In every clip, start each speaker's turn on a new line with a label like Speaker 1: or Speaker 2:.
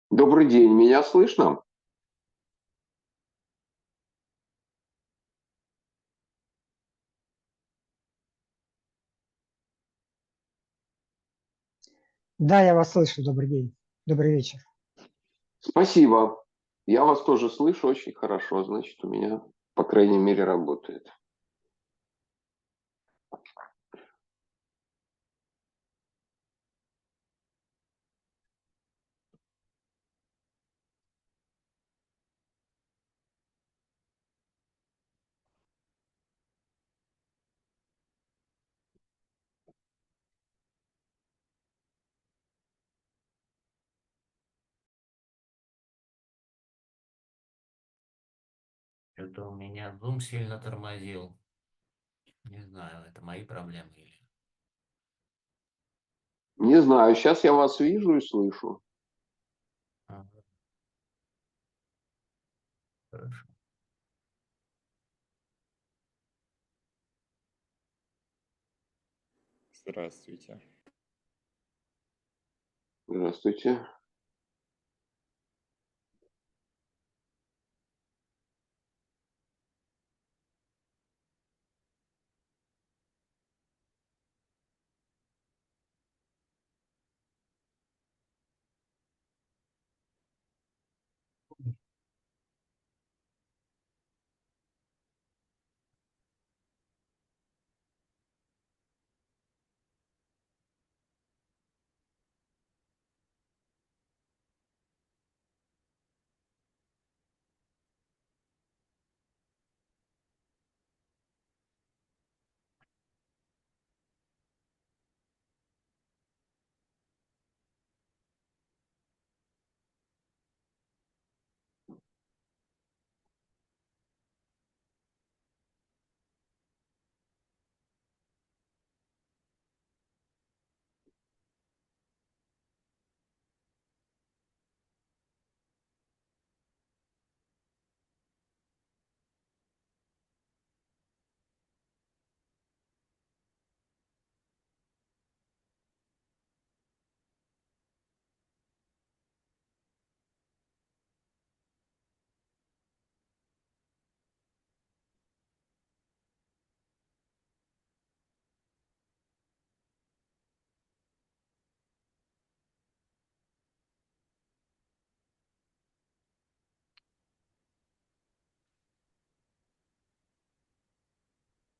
Speaker 1: Добрый день, меня слышно?
Speaker 2: Да, я вас слышу. Добрый день. Добрый вечер.
Speaker 1: Спасибо. Я вас тоже слышу очень хорошо, значит, у меня, по крайней мере, работает.
Speaker 3: Что-то у меня Zoom сильно тормозил. Не знаю, это мои проблемы или...
Speaker 1: Не знаю, сейчас я вас вижу и слышу.
Speaker 3: Ага, хорошо.
Speaker 4: Здравствуйте.
Speaker 1: Здравствуйте.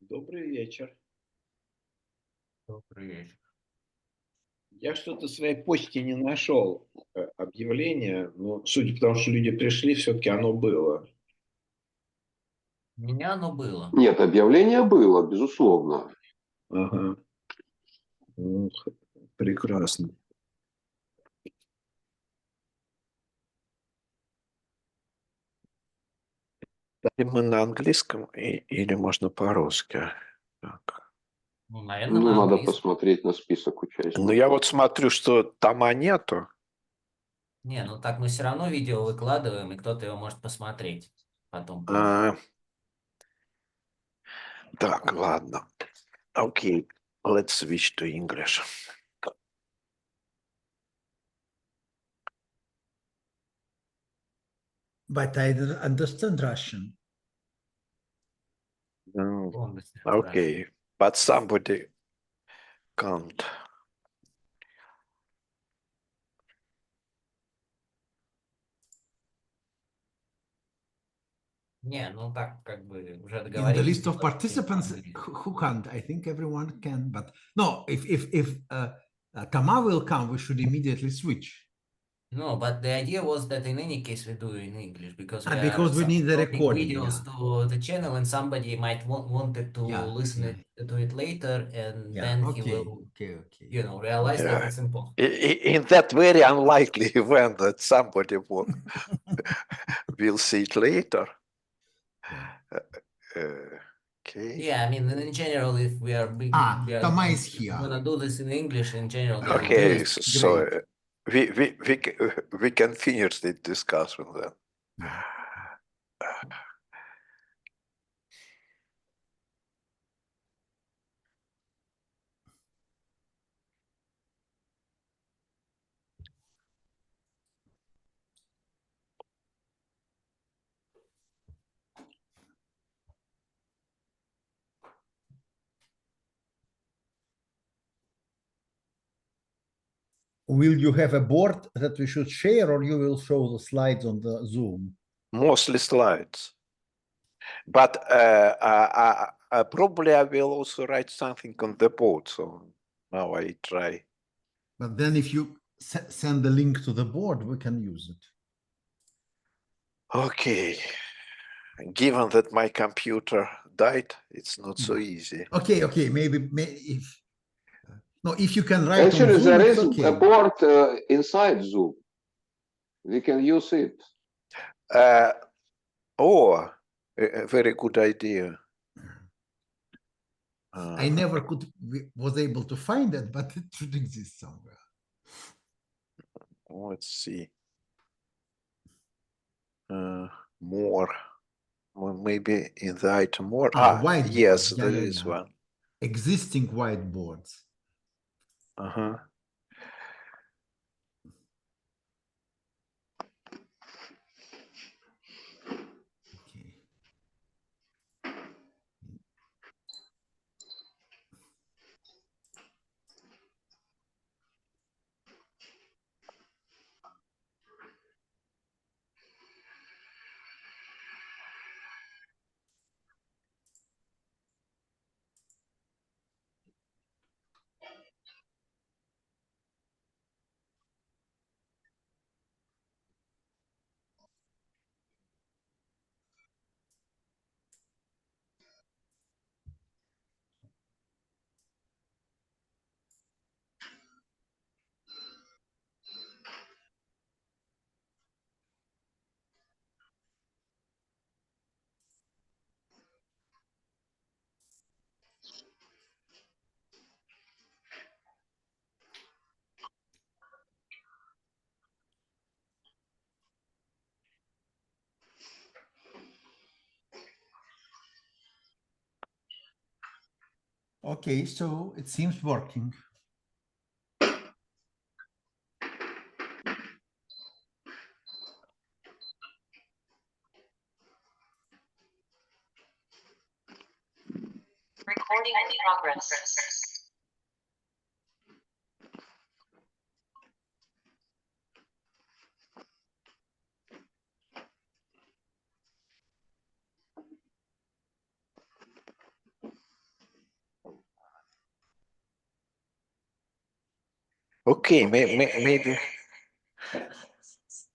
Speaker 4: Добрый вечер.
Speaker 3: Добрый вечер.
Speaker 4: Я что-то в своей почте не нашел объявление, но судя по тому, что люди пришли, все-таки оно было.
Speaker 3: У меня оно было.
Speaker 1: Нет, объявление было, безусловно.
Speaker 4: Ага. Ну, прекрасно. Или мы на английском, или можно по-русски? Так.
Speaker 3: Ну, наверное,
Speaker 1: Ну,
Speaker 3: на
Speaker 1: надо
Speaker 3: английском.
Speaker 1: посмотреть на список участников.
Speaker 4: Ну, я вот смотрю, что тома нету.
Speaker 3: Не, ну так мы все равно видео выкладываем, и кто-то его может посмотреть потом.
Speaker 4: Так, ладно. Окей, let's switch to English.
Speaker 5: But I don't understand Russian.
Speaker 3: Полностью
Speaker 4: Okay, but somebody can't.
Speaker 3: Не, ну так как бы уже
Speaker 5: In the
Speaker 3: договорились.
Speaker 5: list of participants, who can't? I think everyone can, but no. If Tama will come, we should immediately switch.
Speaker 3: No, but the idea was that in any case we do in English because we
Speaker 5: Because we need the
Speaker 3: uploading
Speaker 5: recording,
Speaker 3: videos to the channel and somebody might wanted to listen to it later and then he will you know realize that it's important.
Speaker 4: In that very unlikely event that somebody will see it later. Okay.
Speaker 3: Yeah, I mean in general, if we are
Speaker 5: Tama is here.
Speaker 3: gonna do this in English in general.
Speaker 4: Okay, so we can finish the discussion then.
Speaker 5: Will you have a board that we should share, or you will show the slides on the Zoom?
Speaker 6: Mostly slides. But probably I will also write something on the board. So now I try.
Speaker 5: But then if you send the link to the board, we can use it.
Speaker 6: Okay. Given that my computer died, it's not so easy.
Speaker 5: Okay, maybe if no, if you can write
Speaker 1: Actually,
Speaker 5: on Zoom,
Speaker 1: there
Speaker 5: it's
Speaker 1: is
Speaker 5: okay.
Speaker 1: a board inside Zoom. We can use it.
Speaker 6: Oh, a very good idea.
Speaker 5: I never was able to find it, but it should exist somewhere.
Speaker 6: Let's see. More. Well, maybe in the item more.
Speaker 5: Whiteboard.
Speaker 6: Yes, there is one.
Speaker 5: Existing whiteboards.
Speaker 6: Uh-huh.
Speaker 5: Okay. Okay, so it seems working.
Speaker 7: Recording in progress.
Speaker 6: Okay, maybe.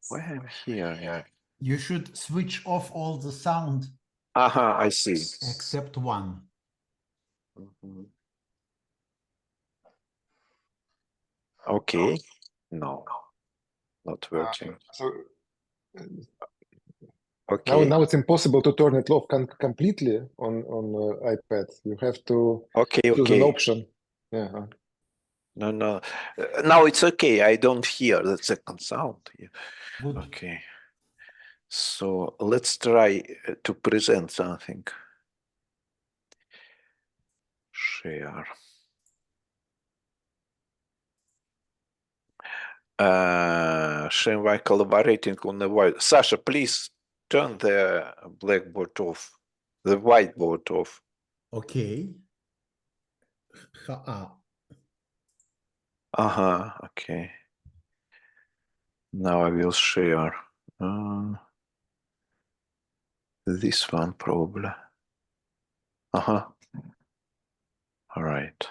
Speaker 6: Why I'm here? Yeah.
Speaker 5: You should switch off all the sound.
Speaker 6: I see.
Speaker 5: Except one.
Speaker 6: Mhm. Okay. No, not working. Okay.
Speaker 8: Now it's impossible to turn it off completely on iPad. You have to choose an option. Yeah.
Speaker 6: No. Now it's okay. I don't hear the second sound.
Speaker 5: Good.
Speaker 6: Okay. So let's try to present something. Share. Share by collaborating on the white. Sasha, please turn the blackboard off, the whiteboard off.
Speaker 5: Okay.
Speaker 6: Okay. Now I will share. This one probably. All right.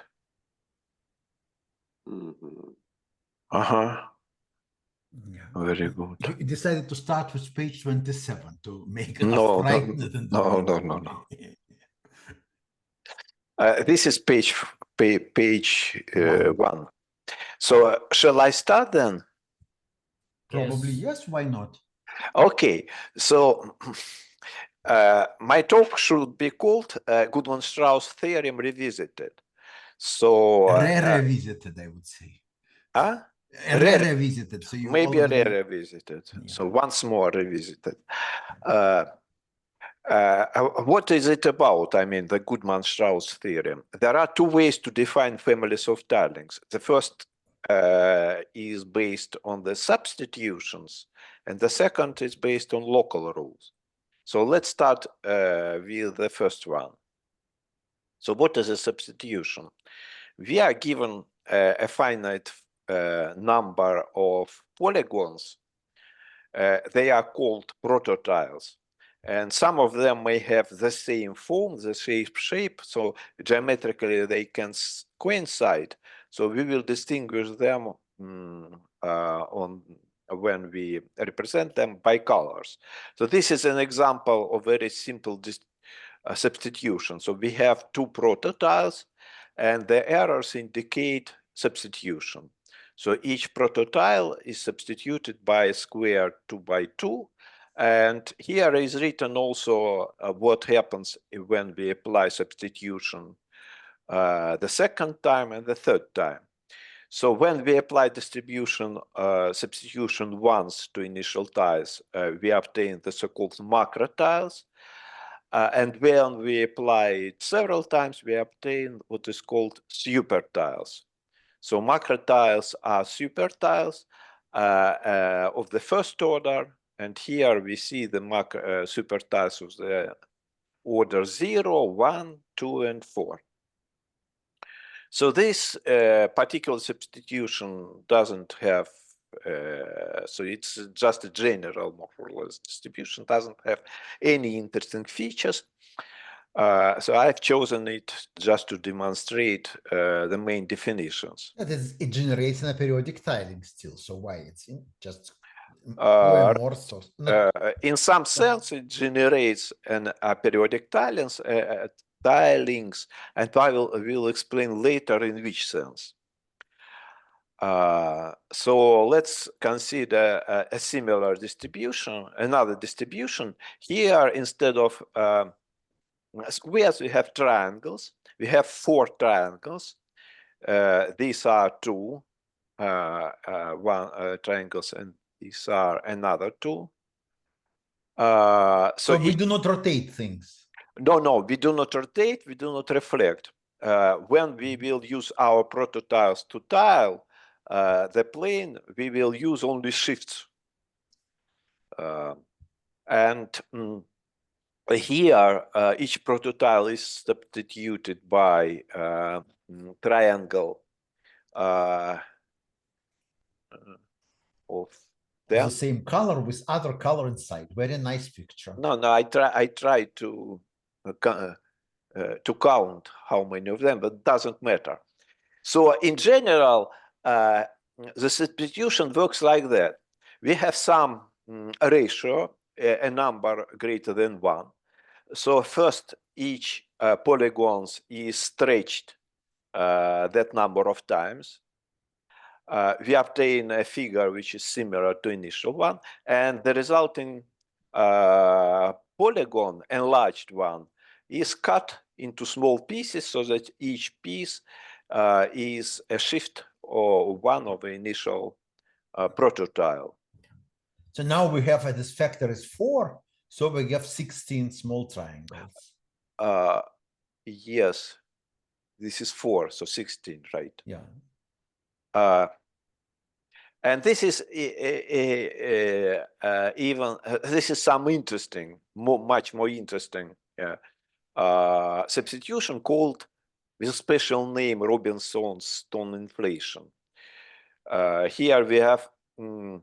Speaker 5: Yeah.
Speaker 6: Very good.
Speaker 5: You decided to start with page 27 to make it
Speaker 6: No. This is page one. So shall I start then?
Speaker 5: Probably yes. Why not?
Speaker 6: Okay. So my talk should be called Goodman-Strauss theorem revisited. So
Speaker 5: revisited, I would say. Revisited. So you
Speaker 6: maybe
Speaker 5: already...
Speaker 6: revisited. Yeah. So once more revisited. What is it about? I mean, the Goodman-Strauss theorem. There are two ways to define families of tilings. The first is based on the substitutions, and the second is based on local rules. So let's start with the first one. So what is a substitution? We are given a finite number of polygons, they are called prototiles. And some of them may have the same form, the same shape, so geometrically they can coincide. So we will distinguish them when we represent them by colors. So this is an example of very simple substitution. So we have two prototiles, and the arrows indicate substitution. So each prototile is substituted by a square 2 by 2. And here is written also what happens when we apply substitution the second time and the third time. So when we apply substitution once to initial tiles, we obtain the so-called macro tiles. And when we apply it several times, we obtain what is called super tiles. So macro tiles are super tiles of the first order. And here we see the super tiles of the order 0, 1, 2, and 4. So this particular substitution doesn't have, so it's just a general, more or less, distribution, doesn't have any interesting features. So I've chosen it just to demonstrate the main definitions.
Speaker 9: That is, it generates in a periodic tiling still, so why it's just more so?
Speaker 6: In some sense, it generates a periodic tilings, and I will explain later in which sense. So let's consider a similar distribution, another distribution. Here, instead of squares, we have triangles. We have 4 triangles. These are 2 triangles, and these are another 2.
Speaker 9: So we do not rotate things.
Speaker 6: No, we do not rotate, we do not reflect. When we will use our prototiles to tile the plane, we will use only shifts. Here, each prototile is substituted by triangle of them.
Speaker 9: The same color with other color inside. Very nice picture.
Speaker 6: No, I try to count how many of them, but it doesn't matter. So in general, the substitution works like that. We have some ratio, a number greater than 1. So first, each polygons is stretched that number of times. We obtain a figure which is similar to initial one, and the resulting polygon, enlarged one, is cut into small pieces so that each piece is a shift or one of the initial prototile.
Speaker 9: So now we have this factor is 4, so we have 16 small triangles.
Speaker 6: Yes, this is 4, so 16, right?
Speaker 9: Yeah.
Speaker 6: And this is this is some interesting, much more interesting substitution called with a special name Robinson's stone inflation. Here we have drawn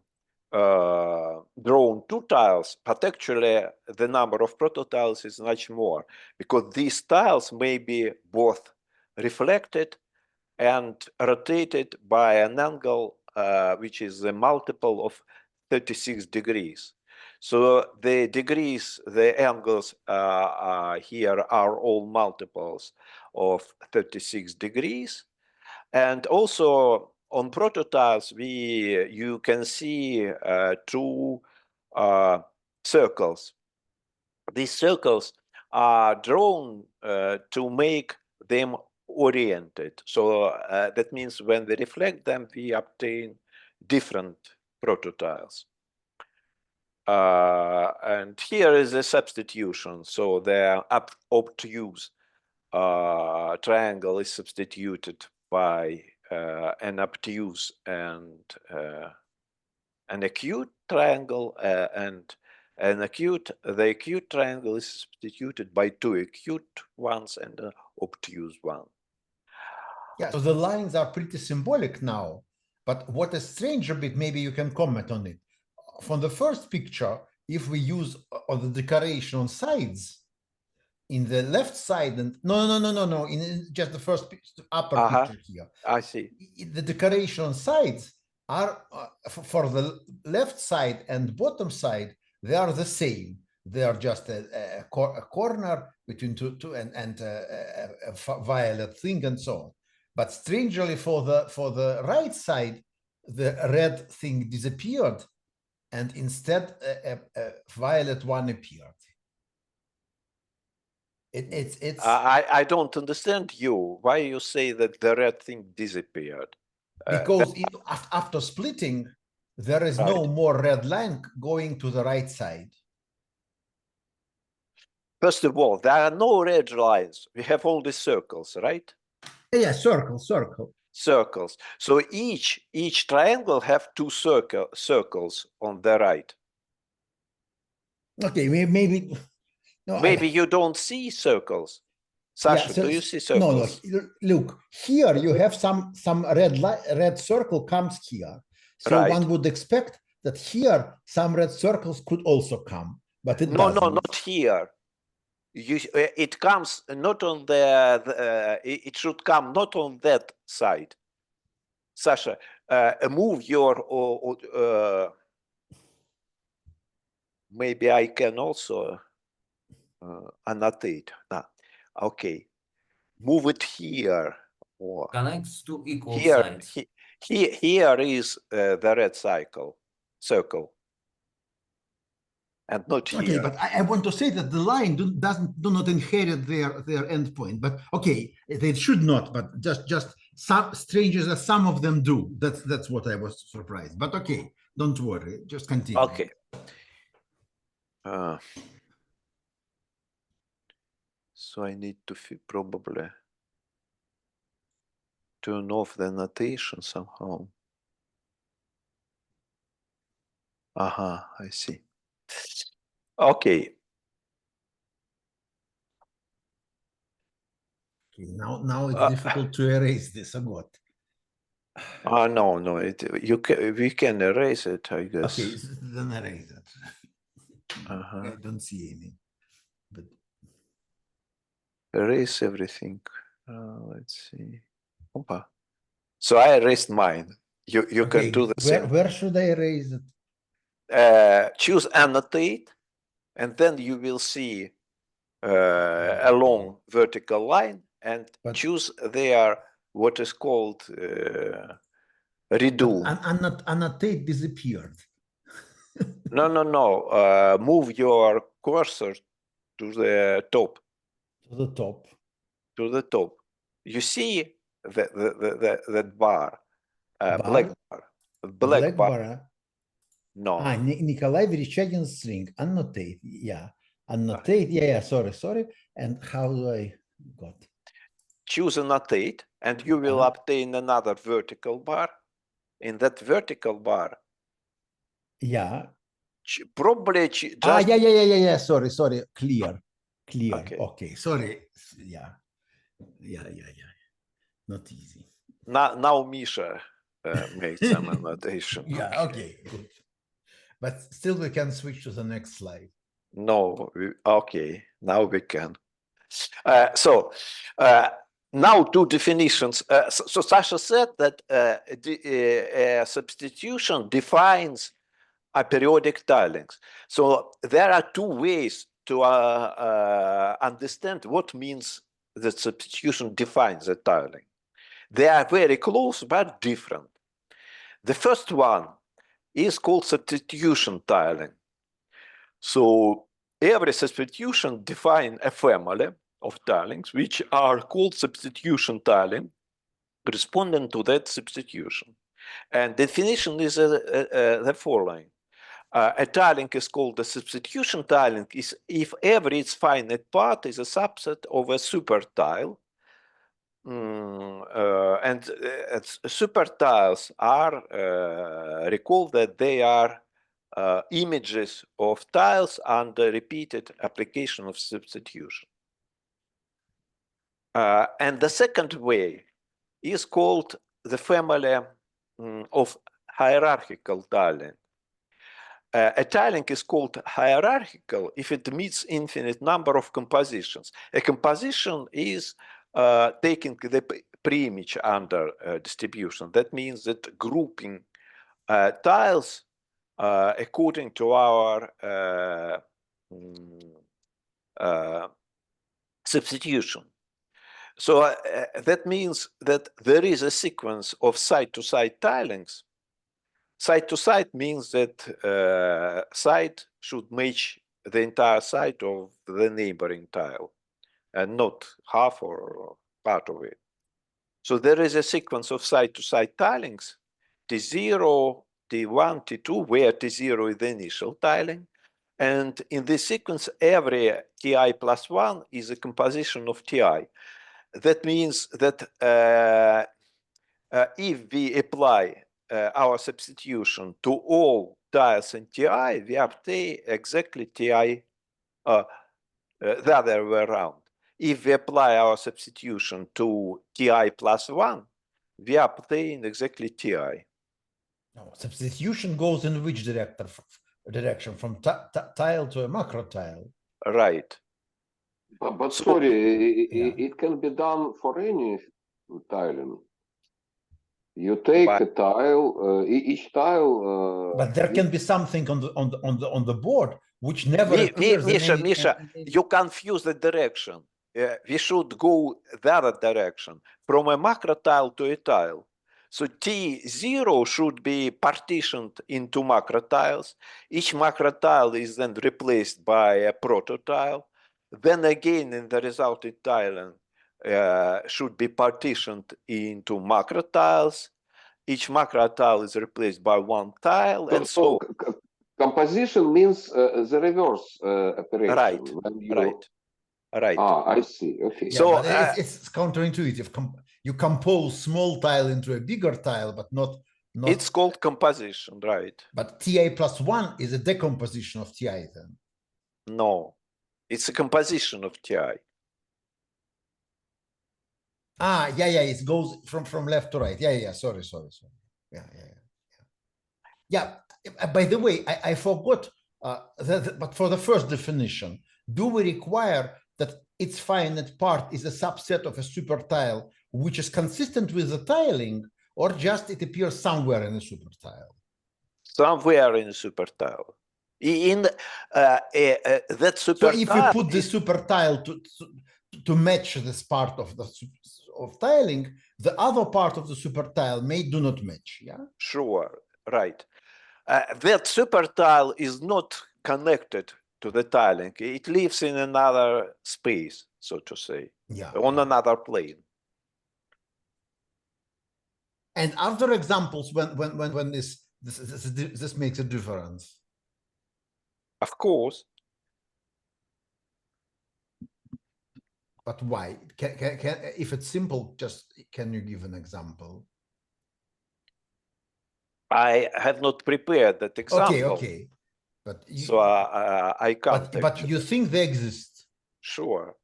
Speaker 6: 2 tiles, but actually the number of prototiles is much more, because these tiles may be both reflected and rotated by an angle which is a multiple of 36 degrees. So the degrees, the angles here are all multiples of 36 degrees. And also on prototypes, you can see 2 circles. These circles are drawn to make them oriented. So that means when we reflect them, we obtain different prototiles. And here is a substitution. So the obtuse triangle is substituted by an obtuse and an acute triangle, and the acute triangle is substituted by 2 acute ones and an obtuse one.
Speaker 9: Yeah, so the lines are pretty symbolic now. But what is strange a bit, maybe you can comment on it. From the first picture, if we use on the decoration on sides, in the left side, and no, in just the first upper picture here.
Speaker 6: I see.
Speaker 9: The decoration on sides are for the left side and bottom side, they are the same. They are just a corner between two and a violet thing and so on. But strangely, for the right side, the red thing disappeared, and instead a violet one appeared. It's.
Speaker 6: I don't understand you. Why you say that the red thing disappeared?
Speaker 9: Because after splitting, there is no more red line going to the right side.
Speaker 6: First of all, there are no red lines. We have only circles, right?
Speaker 9: Yeah, circle.
Speaker 6: Circles. So each triangle have two circles on the right.
Speaker 9: Okay, maybe. No,
Speaker 6: maybe you don't see circles. Sasha, do you see circles?
Speaker 9: No. Look, here you have some red circle comes here. So one would expect that here some red circles could also come, but it doesn't.
Speaker 6: No, not here. It comes not on it should come not on that side. Sasha, move your maybe I can also annotate. Okay, move it here. Or
Speaker 3: connects to equal
Speaker 6: here,
Speaker 3: sides.
Speaker 6: Here is the red circle, and not here.
Speaker 9: Okay, but I want to say that the line do not inherit their endpoint. But okay, they should not. But just some strangers as some of them do. That's what I was surprised. But okay, don't worry. Just continue.
Speaker 6: Okay. So I need to probably turn off the notation somehow. I see. Okay.
Speaker 9: Now it's difficult to erase this or what?
Speaker 6: No. We can erase it, I guess.
Speaker 9: Okay, then erase it. I don't see any. But
Speaker 6: erase everything. Let's see. Opa. So I erased mine. You can do the same.
Speaker 9: Where should I erase it?
Speaker 6: Choose annotate, and then you will see a long vertical line, and choose there what is called redo.
Speaker 9: Annotate disappeared.
Speaker 6: No. Move your cursor to the top. To the top. You see that bar, black bar. Black bar. No.
Speaker 9: Nikolai Vereshchagin string. Annotate. Yeah. Annotate. Yeah. Sorry. And how do I got?
Speaker 6: Choose annotate, and you will obtain another vertical bar. In that vertical bar.
Speaker 9: Yeah.
Speaker 6: Probably just.
Speaker 9: Yeah. Sorry. Clear. Okay. Sorry. Yeah. Not easy.
Speaker 6: Now Misha made some annotation.
Speaker 9: Yeah. Okay. Good. But still, we can switch to the next slide.
Speaker 6: No. Okay. Now we can. So now two definitions. So Sasha said that substitution defines a periodic tilings. So there are two ways to understand what means that substitution defines a tiling. They are very close but different. The first one is called substitution tiling. So every substitution defines a family of tilings which are called substitution tiling, corresponding to that substitution. And definition is the following. A tiling is called a substitution tiling if every its finite part is a subset of a super tile. And super tiles are, recall that they are images of tiles under repeated application of substitution. And the second way is called the family of hierarchical tiling. A tiling is called hierarchical if it meets infinite number of compositions. A composition is taking the preimage under distribution. That means that grouping tiles according to our substitution. So that means that there is a sequence of side-to-side tilings. Side-to-side means that side should match the entire side of the neighboring tile and not half or part of it. So there is a sequence of side-to-side tilings, T0, T1, T2, where T0 is the initial tiling. And in this sequence, every Ti plus 1 is a composition of Ti. That means that if we apply our substitution to all tiles in Ti, we obtain exactly Ti, the other way around. If we apply our substitution to Ti plus 1, we obtain exactly Ti.
Speaker 9: No, substitution goes in which direction? From tile to a macro tile?
Speaker 6: Right.
Speaker 1: But sorry, it can be done for any tiling. You take a tile, each tile.
Speaker 9: But there can be something on the board which never appears.
Speaker 6: Misha, you confuse the direction. We should go the other direction, from a macro tile to a tile. So T0 should be partitioned into macro tiles. Each macro tile is then replaced by a proto tile. Then again, in the resulting tiling, should be partitioned into macro tiles. Each macro tile is replaced by one tile, and so
Speaker 1: composition means the reverse operation.
Speaker 6: Right. Right.
Speaker 1: Ah, I see. Okay.
Speaker 9: Yeah, so it's counterintuitive. You compose small tile into a bigger tile, but not.
Speaker 6: It's called composition, right?
Speaker 9: But Ti plus 1 is a decomposition of Ti then.
Speaker 6: No, it's a composition of Ti.
Speaker 9: Ah, yeah. It goes from left to right. Yeah. Sorry. Yeah. By the way, I forgot but for the first definition, do we require that its finite part is a subset of a super tile which is consistent with the tiling, or just it appears somewhere in a super tile?
Speaker 6: Somewhere in a super tile. That super
Speaker 9: tile. So if you put the super tile to match this part of tiling, the other part of the super tile do not match. Yeah.
Speaker 6: Sure. Right. That super tile is not connected to the tiling. It lives in another space, so to say, on another plane.
Speaker 9: And are there examples when this makes a difference?
Speaker 6: Of course.
Speaker 9: But why? If it's simple, just can you give an example?
Speaker 6: I have not prepared that example.
Speaker 9: Okay. But
Speaker 6: so I can't.
Speaker 9: But you think they exist?
Speaker 6: Sure.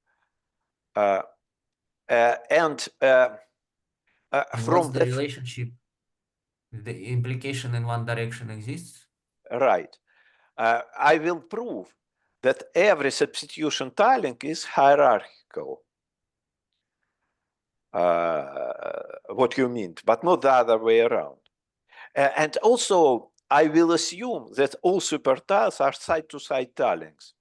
Speaker 3: What's the relationship? The implication in one direction exists?
Speaker 6: Right. I will prove that every substitution tiling is hierarchical. What you mean, but not the other way around. And also, I will assume that all super tiles are side-to-side tilings.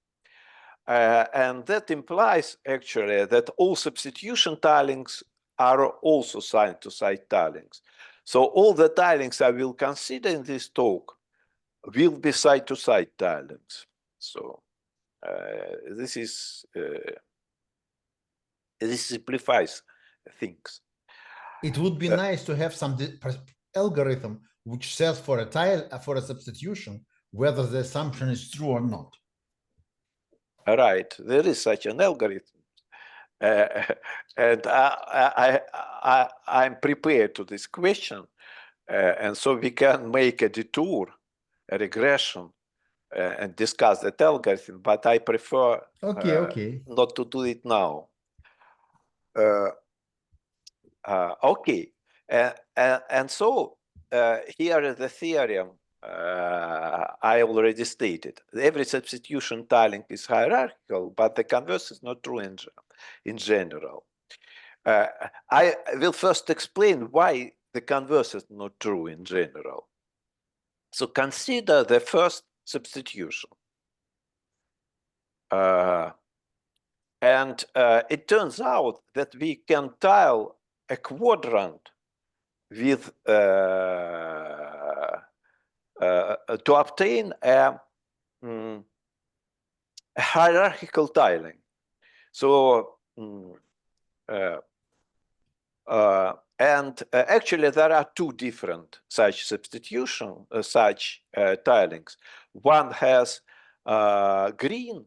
Speaker 6: And that implies, actually, that all substitution tilings are also side-to-side tilings. So all the tilings I will consider in this talk will be side-to-side tilings. So this simplifies things.
Speaker 9: It would be nice to have some algorithm which says for a tile, for a substitution, whether the assumption is true or not.
Speaker 6: Right, there is such an algorithm. And I'm prepared to this question. And so we can make a detour, a regression, and discuss that algorithm, but I prefer not to do it now. Okay, and so here is the theorem I already stated. Every substitution tiling is hierarchical, but the converse is not true in general. I will first explain why the converse is not true in general. So consider the first substitution. And it turns out that we can tile a quadrant with to obtain a hierarchical tiling. So actually there are two different such substitution, tilings. One has green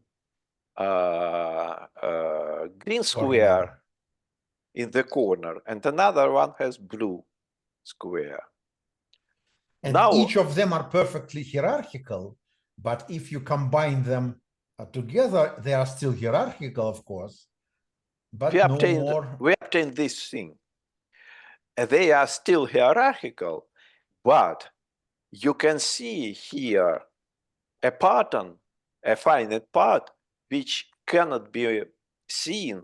Speaker 6: square in the corner, and another one has blue square.
Speaker 9: And
Speaker 6: now,
Speaker 9: each of them are perfectly hierarchical, but if you combine them together, they are still hierarchical, of course, but
Speaker 6: we
Speaker 9: we
Speaker 6: obtain this thing. They are still hierarchical, but you can see here a pattern, a finite part, which cannot be seen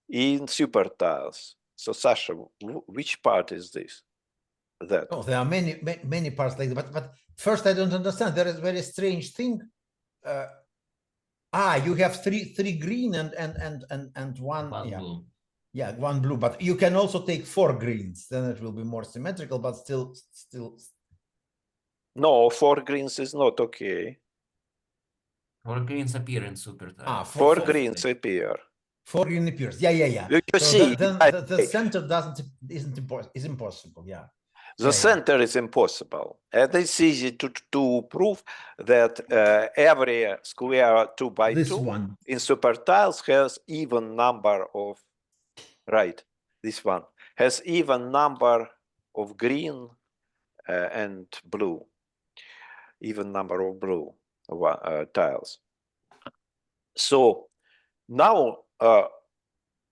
Speaker 6: in super tiles. So Sasha, which part is this? That.
Speaker 9: Oh, there are many parts like that, but first I don't understand. There is a very strange thing. You have three green and one
Speaker 3: blue.
Speaker 9: Yeah, one blue, but you can also take 4 greens, then it will be more symmetrical, but still.
Speaker 6: No, 4 greens is not okay.
Speaker 3: 4 greens appear in super tiles.
Speaker 6: 4 greens appear.
Speaker 9: 4 green appears. Yeah.
Speaker 6: You
Speaker 9: so
Speaker 6: see,
Speaker 9: then the center is impossible. Yeah.
Speaker 6: The center is impossible. And it's easy to prove that every square 2 by 2 in super tiles has even number of, this one has even number of green and blue, even number of blue tiles. So now,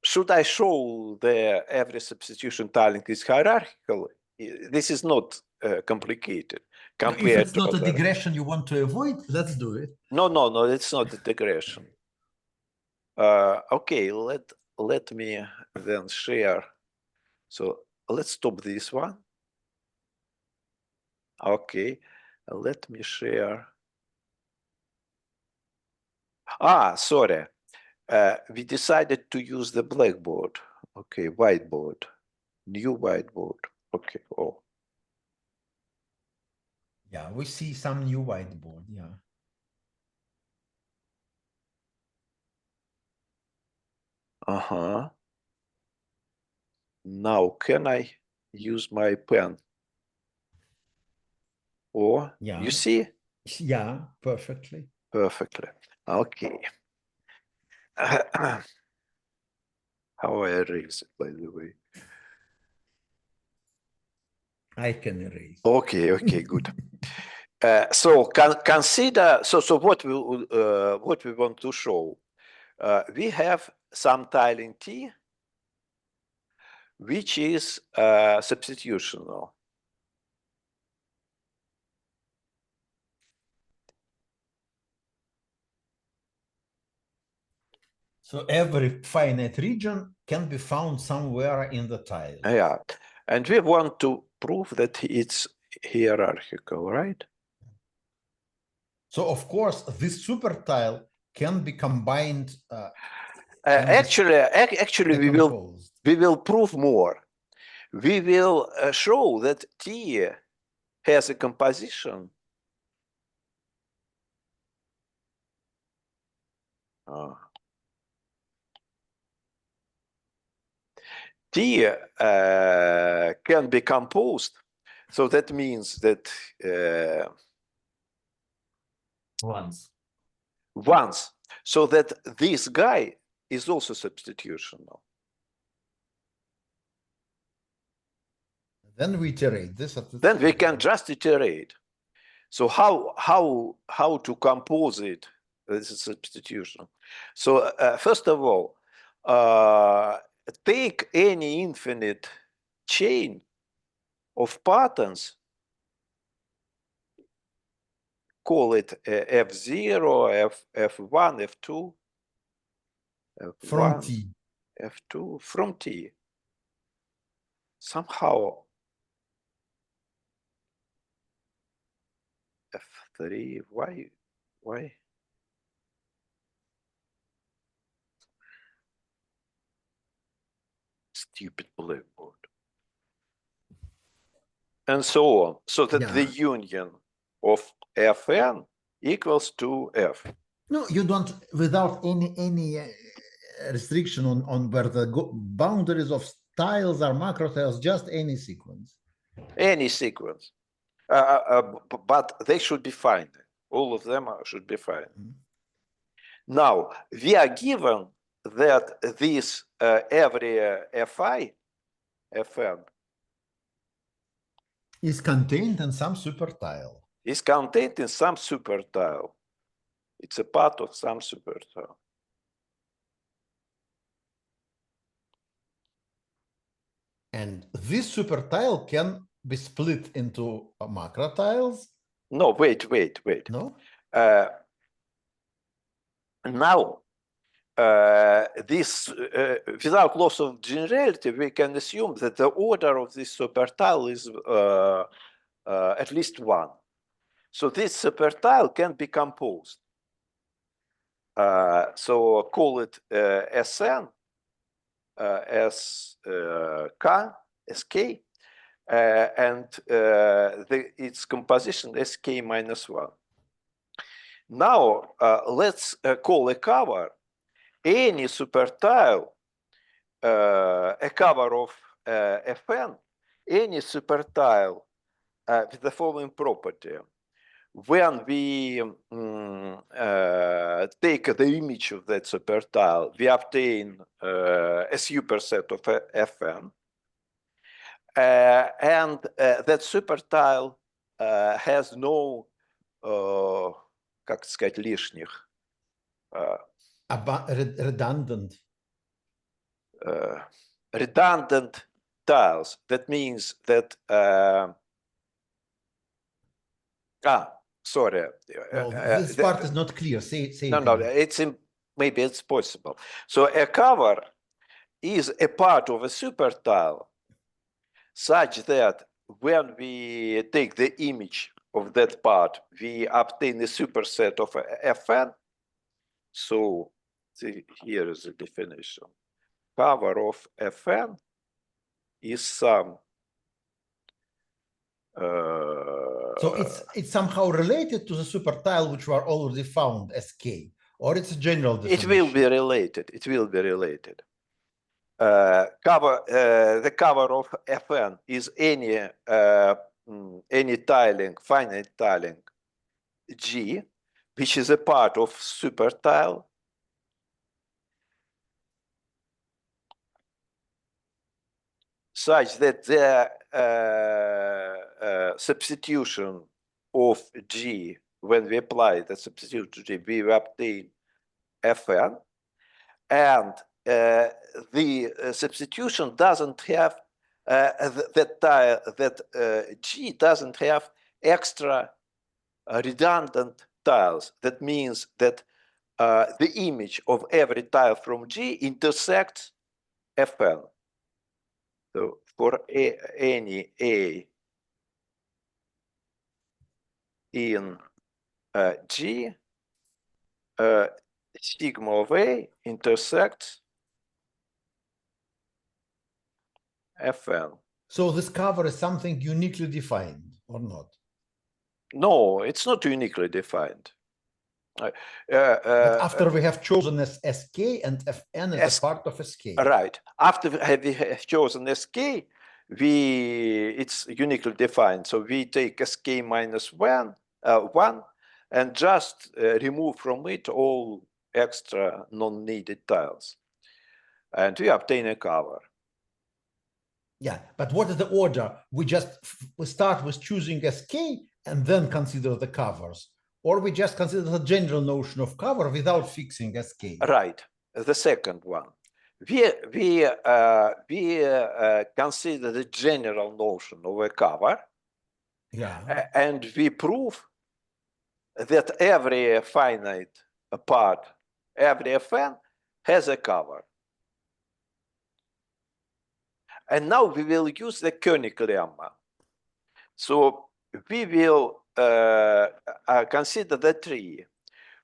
Speaker 6: should I show the every substitution tiling is hierarchical? This is not complicated.
Speaker 9: If it's not a digression you want to avoid, let's do it.
Speaker 6: No, it's not a digression. Okay, let me then share. So let's stop this one. Okay, let me share. Sorry. We decided to use the blackboard. Okay, whiteboard. New whiteboard. Okay.
Speaker 9: Yeah, we see some new whiteboard. Yeah.
Speaker 6: Now, can I use my pen? Or you see?
Speaker 9: Yeah, perfectly.
Speaker 6: Perfectly. Okay. How I erase it, by the way?
Speaker 9: I can erase.
Speaker 6: Okay, good. So consider. So what we want to show? We have some tiling T, which is substitutional.
Speaker 9: So every finite region can be found somewhere in the tile.
Speaker 6: Yeah, and we want to prove that it's hierarchical, right?
Speaker 9: So of course, this super tile can be combined.
Speaker 6: Actually, we will prove more. We will show that T has a composition. T can be composed, so that means that once, so that this guy is also substitutional.
Speaker 9: Then we iterate this.
Speaker 6: Then we can just iterate. So how to compose it? This is substitution. So first of all, take any infinite chain of patterns call it F0, F1, F2. F1,
Speaker 9: from T.
Speaker 6: F2 from T. Somehow F3, why? Stupid blackboard. And so on. So that the union of Fn equals to F.
Speaker 9: No, you don't, without any restriction on where the boundaries of tiles are macro tiles, just any sequence.
Speaker 6: Any sequence. But they should be fine. All of them should be fine. Now, we are given that this every Fi, Fn,
Speaker 9: is contained in some supertile.
Speaker 6: Is contained in some supertile. It's a part of some supertile.
Speaker 9: And this supertile can be split into macro tiles?
Speaker 6: No, wait.
Speaker 9: No?
Speaker 6: Now, this without loss of generality, we can assume that the order of this supertile is at least 1. So this supertile can be composed. So call it Sn, Sk, and its composition Sk minus 1. Now let's call a cover any supertile, a cover of Fn, any supertile with the following property. When we take the image of that supertile, we obtain a superset of Fn, and that supertile has no, как сказать, лишних.
Speaker 9: Redundant.
Speaker 6: Redundant tiles. That means that sorry.
Speaker 9: Well, this part is not clear. Say
Speaker 6: no. Maybe it's possible. So a cover is a part of a supertile, such that when we take the image of that part, we obtain a superset of Fn. So here is the definition. Cover of Fn is some.
Speaker 9: So it's somehow related to the supertile which were already found as K, or it's a general definition?
Speaker 6: It will be related. It will be related. The cover of Fn is any tiling, finite tiling G, which is a part of supertile such that the substitution of G, when we apply the substitution to G, we obtain Fn, and the substitution doesn't have that G doesn't have extra redundant tiles. That means that the image of every tile from G intersects Fn. So for any A in G, sigma of A intersects Fn.
Speaker 9: So this cover is something uniquely defined or not?
Speaker 6: No, it's not uniquely defined.
Speaker 9: But after we have chosen as Sk and Fn as a part of Sk.
Speaker 6: Right. After we have chosen Sk, it's uniquely defined. So we take Sk minus 1 and just remove from it all extra non-needed tiles. And we obtain a cover.
Speaker 9: Yeah, but what is the order? We start with choosing Sk and then consider the covers. Or we just consider the general notion of cover without fixing Sk.
Speaker 6: Right, the second one. We consider the general notion of a cover,
Speaker 9: yeah,
Speaker 6: and we prove that every finite part, every Fn has a cover. And now we will use the Koenig lemma. So we will consider the tree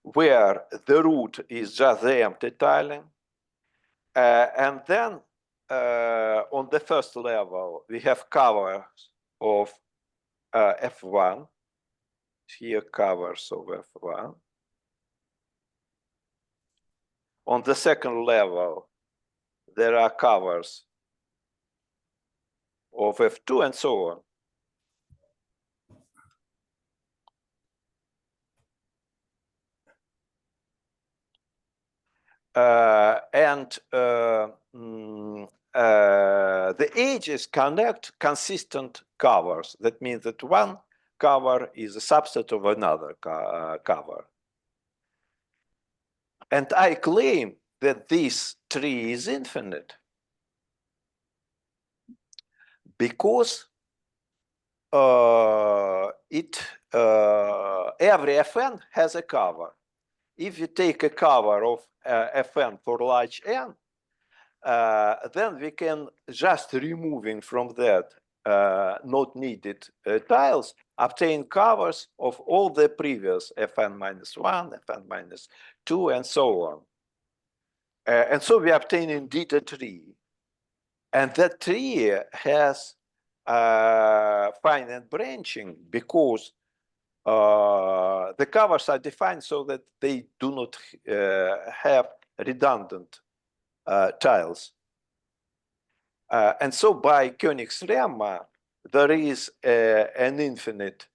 Speaker 6: where the root is just the empty tiling. And then on the first level, we have covers of F1. Here covers of F1. On the second level, there are covers of F2 and so on. The edges connect consistent covers. That means that one cover is a subset of another cover. And I claim that this tree is infinite because every Fn has a cover. If you take a cover of Fn for large n, then we can just removing from that not needed tiles, obtain covers of all the previous Fn-1, Fn-2, and so on. And so we obtain indeed a tree. And that tree has finite branching because the covers are defined so that they do not have redundant tiles. And so by Koenig's lemma, there is an infinite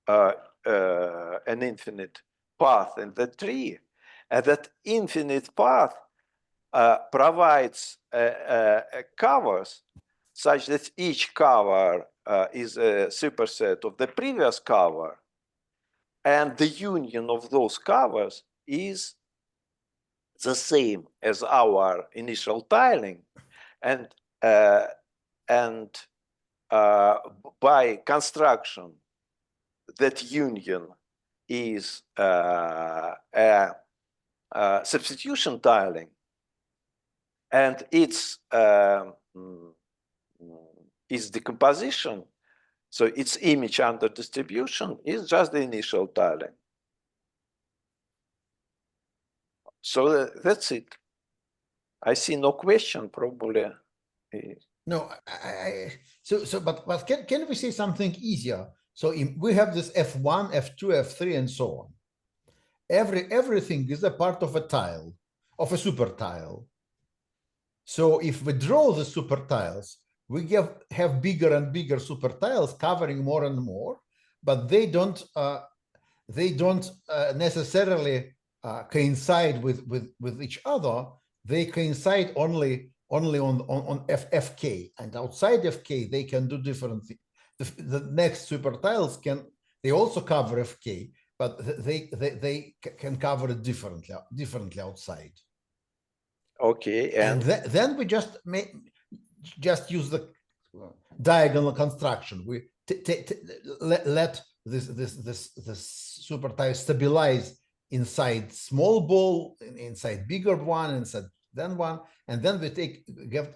Speaker 6: path in the tree, and that infinite path provides covers such that each cover is a superset of the previous cover, and the union of those covers is the same as our initial tiling, and by construction, that union is a substitution tiling, and its decomposition, so its image under distribution is just the initial tiling. So that's it. I see no question, probably.
Speaker 9: No, but can we say something easier? So we have this F1, F2, F3, and so on. Everything is a part of a tile, of a super tile. So if we draw the super tiles, we have bigger and bigger super tiles covering more and more, but they don't necessarily coincide with each other. They coincide only on FK, and outside FK they can do different things. The next super tiles they also cover FK, but they can cover it differently outside.
Speaker 6: Okay,
Speaker 9: and then we just use the diagonal construction. We let this super tile stabilize inside small ball, inside bigger one, inside then one, and then we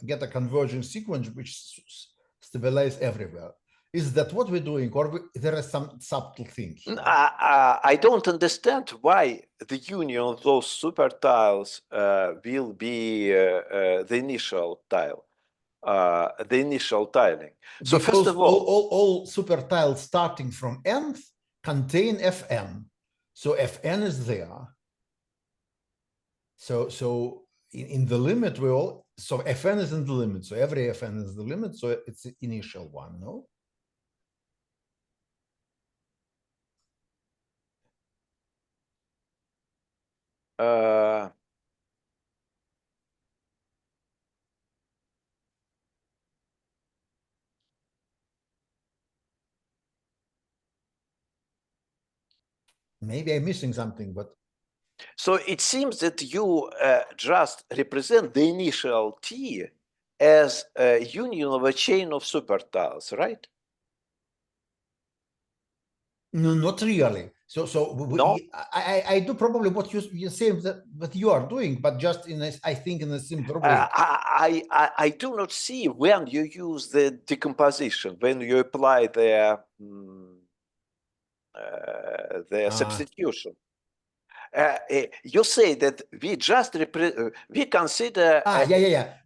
Speaker 9: get a convergence sequence which stabilize everywhere. Is that what we're doing, or there is some subtle thing?
Speaker 6: I don't understand why the union of those super tiles will be the initial tile, the initial tiling. So
Speaker 9: because
Speaker 6: first of
Speaker 9: all super tiles starting from nth contain Fn, so Fn is there. So in the limit so Fn is in the limit, so every Fn is the limit, so it's the initial one, no? Maybe I'm missing something, but
Speaker 6: so it seems that you just represent the initial T as a union of a chain of super tiles, right?
Speaker 9: no, not really. I do probably what you're saying that you are doing, but just in a, I think in a simpler way.
Speaker 6: I do not see when you use the decomposition, when you apply the substitution. You say that we just we consider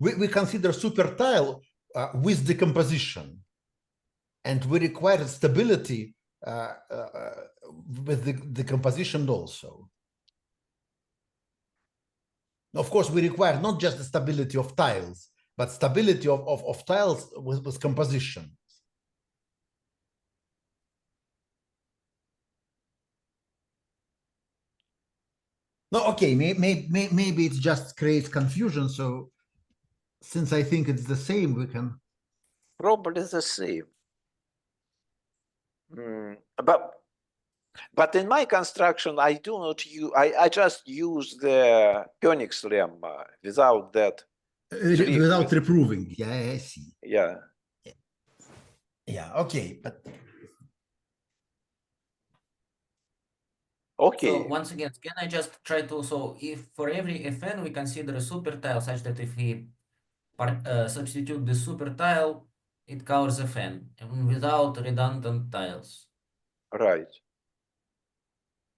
Speaker 9: we consider super tile with decomposition, and we require stability with the decomposition also. Of course, we require not just the stability of tiles, but stability of tiles with composition. No, okay, maybe it just creates confusion. So since I think it's the same, we can...
Speaker 6: Probably the same. But in my construction, I do not use, I just use the Koenig's lemma without that.
Speaker 9: Without reproving. Yeah, I see.
Speaker 6: Yeah.
Speaker 9: Yeah, okay, but...
Speaker 6: Okay.
Speaker 3: So once again, can I just try to, so if for every Fn we consider a super tile such that if we substitute the super tile, it covers Fn and without redundant tiles.
Speaker 6: Right.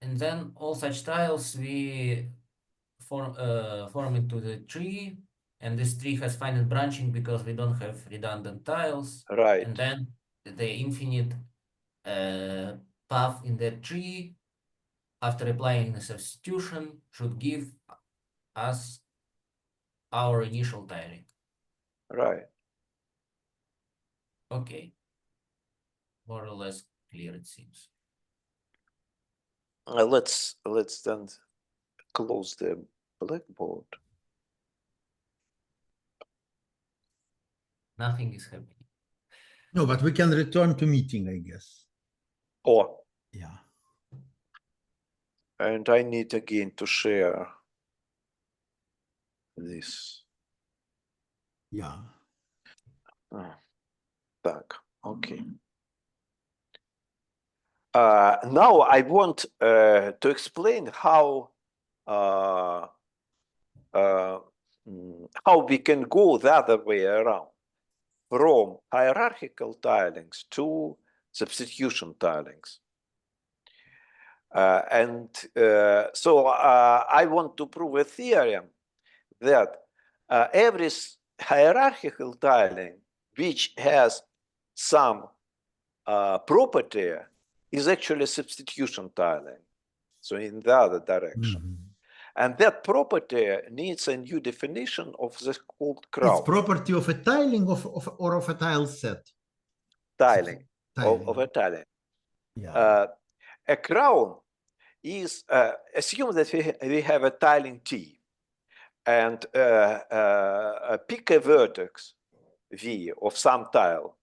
Speaker 3: And then all such tiles we form into the tree, and this tree has finite branching because we don't have redundant tiles.
Speaker 6: Right.
Speaker 3: And then the infinite path in that tree, after applying the substitution, should give us our initial tiling.
Speaker 6: Right.
Speaker 3: Okay. More or less clear, it seems.
Speaker 6: Let's then close the blackboard.
Speaker 3: Nothing is happening.
Speaker 9: No, but we can return to meeting, I guess.
Speaker 6: Oh.
Speaker 9: Yeah.
Speaker 6: And I need again to share this.
Speaker 9: Yeah.
Speaker 6: Okay. Now I want to explain how we can go the other way around, from hierarchical tilings to substitution tilings. So I want to prove a theorem that every hierarchical tiling which has some property is actually a substitution tiling, so in the other direction.
Speaker 9: Mm-hmm.
Speaker 6: And that property needs a new definition of the called crown.
Speaker 9: It's property of a tiling or of a tile set?
Speaker 6: Tiling. Of a tiling.
Speaker 9: Yeah.
Speaker 6: A crown is, assume that we have a tiling T, and pick a vertex V of some tile,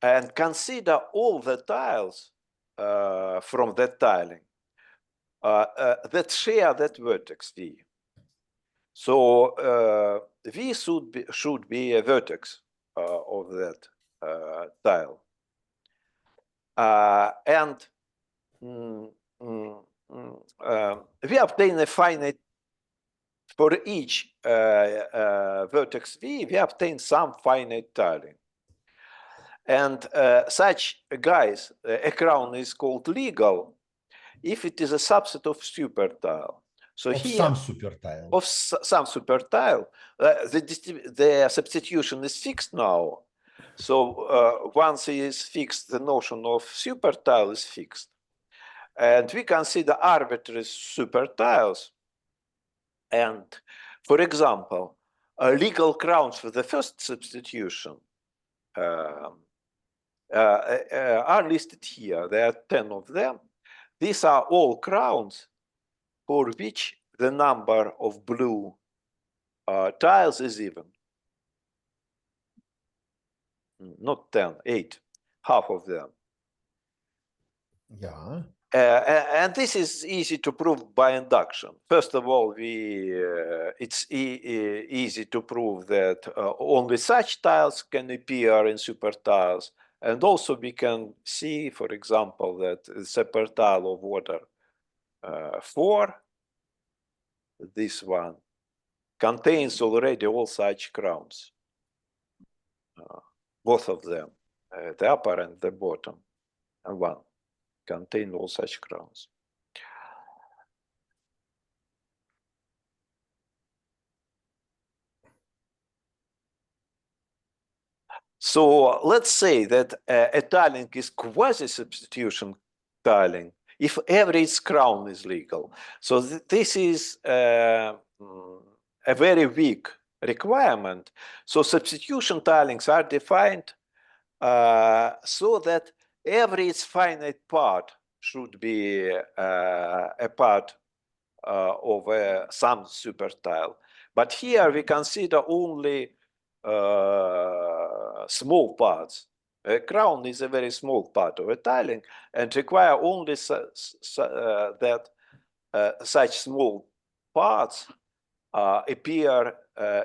Speaker 6: and consider all the tiles from that tiling that share that vertex V. So V should be a vertex of that tile. And we obtain a finite, for each vertex V, we obtain some finite tiling. And such guys, a crown is called legal if it is a subset of super tile. So
Speaker 9: of
Speaker 6: here,
Speaker 9: some super tile.
Speaker 6: Of some super tile. The substitution is fixed now. So once it is fixed, the notion of super tile is fixed. And we consider arbitrary super tiles. And for example, legal crowns for the first substitution are listed here. There are 10 of them. These are all crowns for which the number of blue tiles is even. Not 10, 8, half of them.
Speaker 9: Yeah.
Speaker 6: And this is easy to prove by induction. First of all, it's easy to prove that only such tiles can appear in super tiles, And also we can see, for example, that the supertile of order 4, this one, contains already all such crowns, both of them, the upper and the bottom, and one contain all such crowns. So let's say that a tiling is quasi-substitution tiling if every crown is legal. So this is a very weak requirement. So substitution tilings are defined so that every finite part should be a part of some supertile. But here we consider only small parts. A crown is a very small part of a tiling and require only that such small parts appear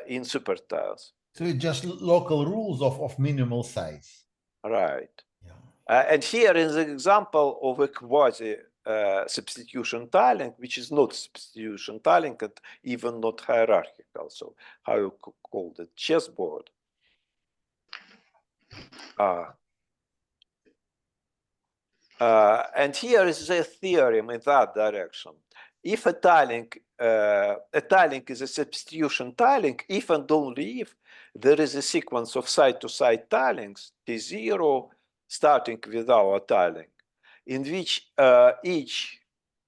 Speaker 6: in supertiles.
Speaker 9: So it's just local rules of minimal size.
Speaker 6: Right.
Speaker 9: Yeah.
Speaker 6: And here is an example of a quasi substitution tiling, which is not substitution tiling and even not hierarchical. So how you call it? Chessboard. And here is a theorem in that direction. If a tiling is a substitution tiling, if and only if there is a sequence of side-to-side tilings, T0 starting with our tiling, in which each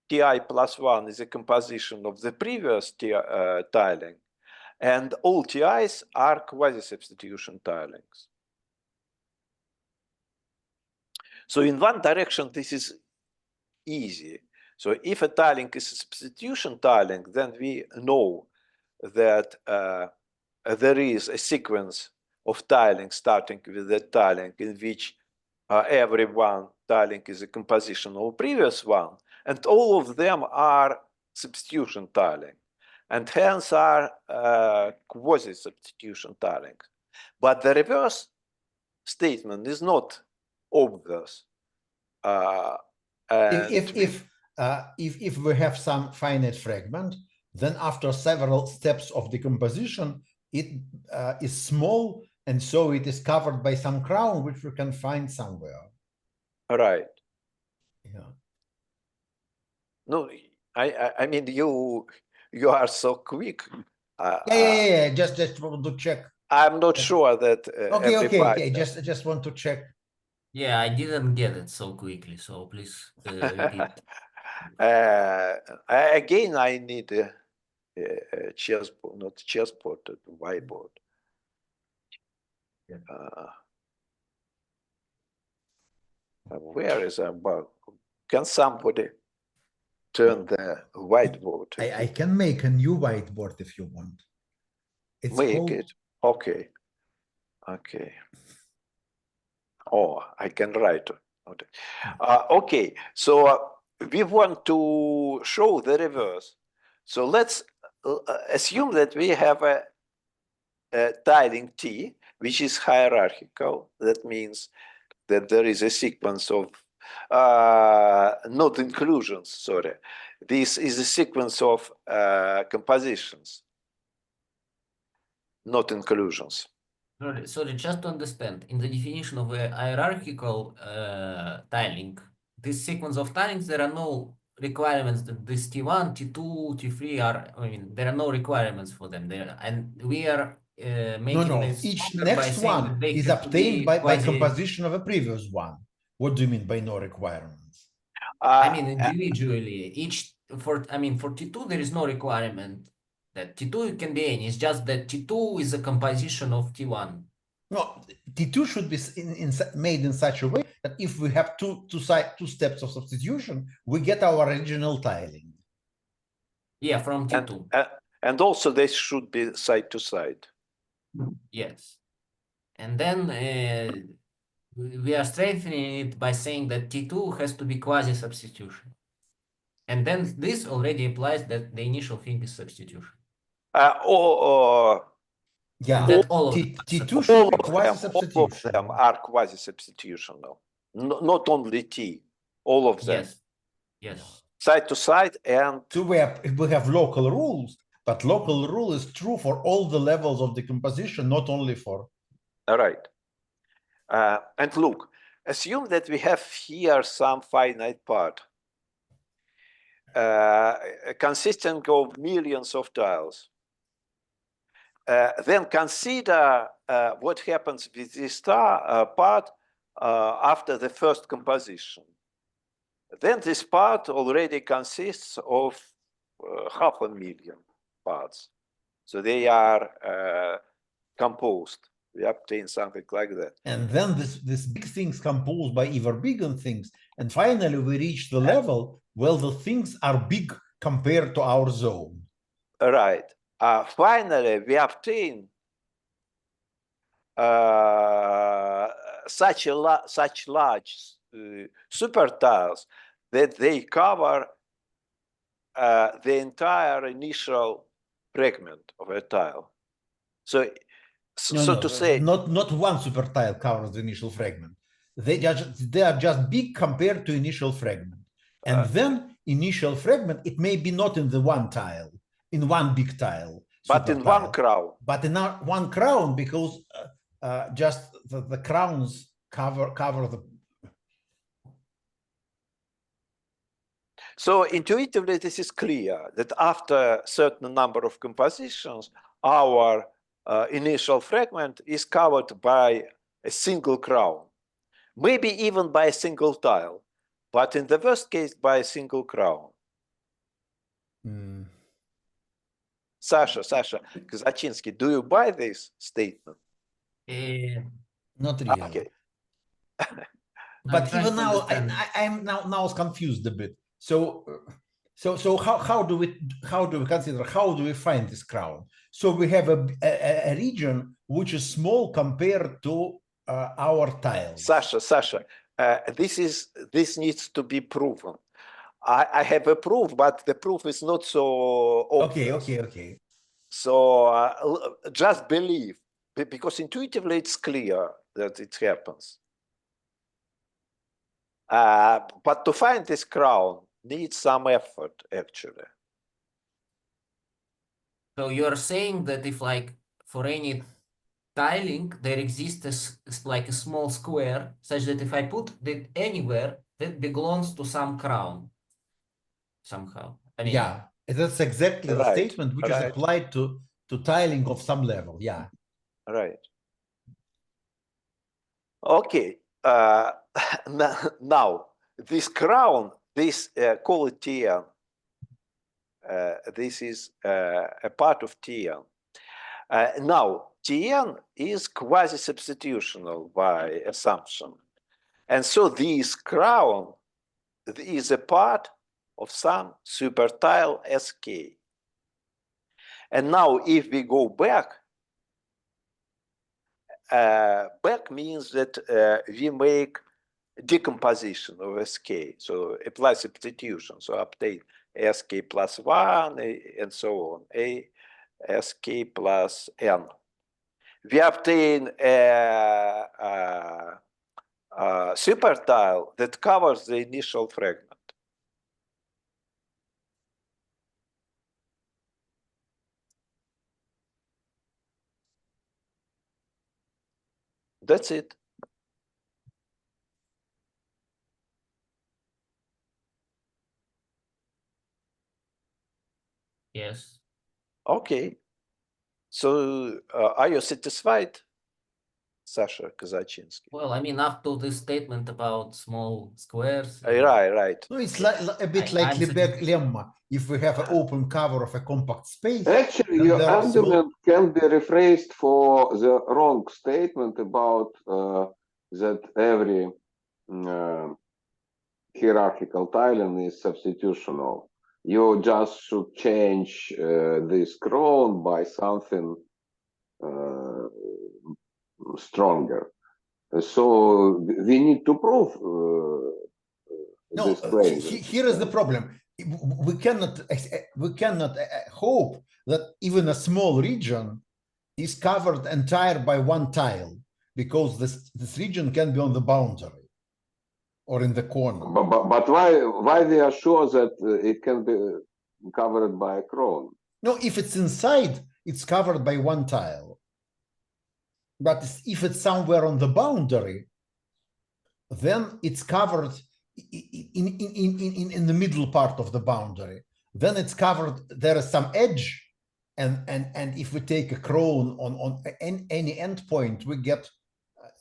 Speaker 6: Ti plus 1 is a composition of the previous tiling, and all Ti's are quasi-substitution tilings. So in one direction, this is easy. So if a tiling is a substitution tiling, then we know that there is a sequence of tilings starting with the tiling in which every one tiling is a composition of previous one, and all of them are substitution tiling, and hence are quasi-substitution tilings. But the reverse statement is not obvious.
Speaker 9: If we have some finite fragment, then after several steps of decomposition, it is small, and so it is covered by some crown, which we can find somewhere.
Speaker 6: Right.
Speaker 9: Yeah.
Speaker 6: No, I mean you are so quick.
Speaker 9: Yeah. Just want to check.
Speaker 6: I'm not sure that.
Speaker 9: Okay. Just want to check.
Speaker 3: Yeah, I didn't get it so quickly, so please repeat.
Speaker 6: Again, I need a chessboard, not chessboard, a whiteboard. Where is that bug? Can somebody turn the whiteboard?
Speaker 9: I can make a new whiteboard if you want. It's
Speaker 6: make it. Okay. Oh, I can write. Okay, so we want to show the reverse. So let's assume that we have a tiling T, which is hierarchical. That means that there is a sequence of not inclusions, sorry. This is a sequence of compositions, not inclusions.
Speaker 3: Sorry, just to understand, in the definition of a hierarchical tiling, this sequence of tilings, there are no requirements that this T1, T2, T3 are, I mean, there are no requirements for them there. And we are making this.
Speaker 9: Each next one is obtained by composition of a previous one. What do you mean by no requirements?
Speaker 3: I mean, individually, for T2, there is no requirement that T2 can be any. It's just that T2 is a composition of T1.
Speaker 9: No, T2 should be made in such a way that if we have two steps of substitution, we get our original tiling.
Speaker 3: Yeah, from T2.
Speaker 6: And also they should be side to side.
Speaker 3: Yes. And then we are strengthening it by saying that T2 has to be quasi-substitution. And then this already implies that the initial thing is substitution.
Speaker 9: Yeah,
Speaker 3: That all of
Speaker 9: T2 should be
Speaker 6: All of them are quasi-substitutional. Not only T, all of them.
Speaker 3: Yes. Yes.
Speaker 6: Side to side, and
Speaker 9: so we have local rules, but local rule is true for all the levels of decomposition, not only for.
Speaker 6: all right. And look, assume that we have here some finite part consisting of millions of tiles. Then consider what happens with this part after the first composition. Then this part already consists of 500,000 parts. So they are composed. We obtain something like that.
Speaker 9: And then this big things composed by even bigger things. And finally, we reach the level where the things are big compared to our zone.
Speaker 6: Right. Finally, we obtain such large super tiles that they cover the entire initial fragment of a tile. So, to say,
Speaker 9: not one super tile covers the initial fragment. They are just big compared to initial fragment. And then initial fragment, it may be not in the one tile, in one big tile,
Speaker 6: but in
Speaker 9: tile,
Speaker 6: one crown.
Speaker 9: But in one crown, because just the crowns cover the.
Speaker 6: So intuitively, this is clear that after a certain number of compositions, our initial fragment is covered by a single crown, maybe even by a single tile, but in the worst case, by a single crown. Sasha, Kazachinsky, do you buy this statement?
Speaker 9: Not really.
Speaker 6: Okay.
Speaker 9: But even now, I'm now confused a bit. So how do we consider, how do we find this crown? So we have a region which is small compared to our tiles.
Speaker 6: Sasha, this needs to be proven. I have a proof, but the proof is not so obvious.
Speaker 9: Okay.
Speaker 6: So just believe, because intuitively it's clear that it happens. But to find this crown needs some effort, actually.
Speaker 3: So you're saying that if, like, for any tiling, there exists like a small square, such that if I put it anywhere, that belongs to some crown somehow. I mean,
Speaker 9: yeah, that's exactly the statement which is applied to tiling of some level. Yeah.
Speaker 6: Right. Okay. Now, this crown, this call it Tn. This is a part of Tn. Now, Tn is quasi-substitutional by assumption. And so this crown is a part of some super tile Sk. And now if we go back, back means that we make decomposition of Sk. So apply substitution, so obtain Sk plus 1 and so on, Sk plus n. We obtain a super tile that covers the initial fragment. That's it.
Speaker 3: yes.
Speaker 6: Okay. So are you satisfied, Sasha Kazachinsky?
Speaker 3: Well, I mean, up to this statement about small squares.
Speaker 6: Right.
Speaker 9: No, it's like a bit like Lebesgue lemma. If we have an open cover of a compact space,
Speaker 1: actually, your argument can be rephrased for the wrong statement about that every hierarchical tiling is substitutional. You just should change this crown by something stronger. So we need to prove this claim.
Speaker 9: Here is the problem. We cannot hope that even a small region is covered entire by one tile, because this region can be on the boundary or in the corner.
Speaker 1: But why they are sure that it can be covered by a crown?
Speaker 9: No, if it's inside, it's covered by one tile. But if it's somewhere on the boundary, then it's covered in the middle part of the boundary. Then it's covered, there is some edge, and if we take a crown on any endpoint, we get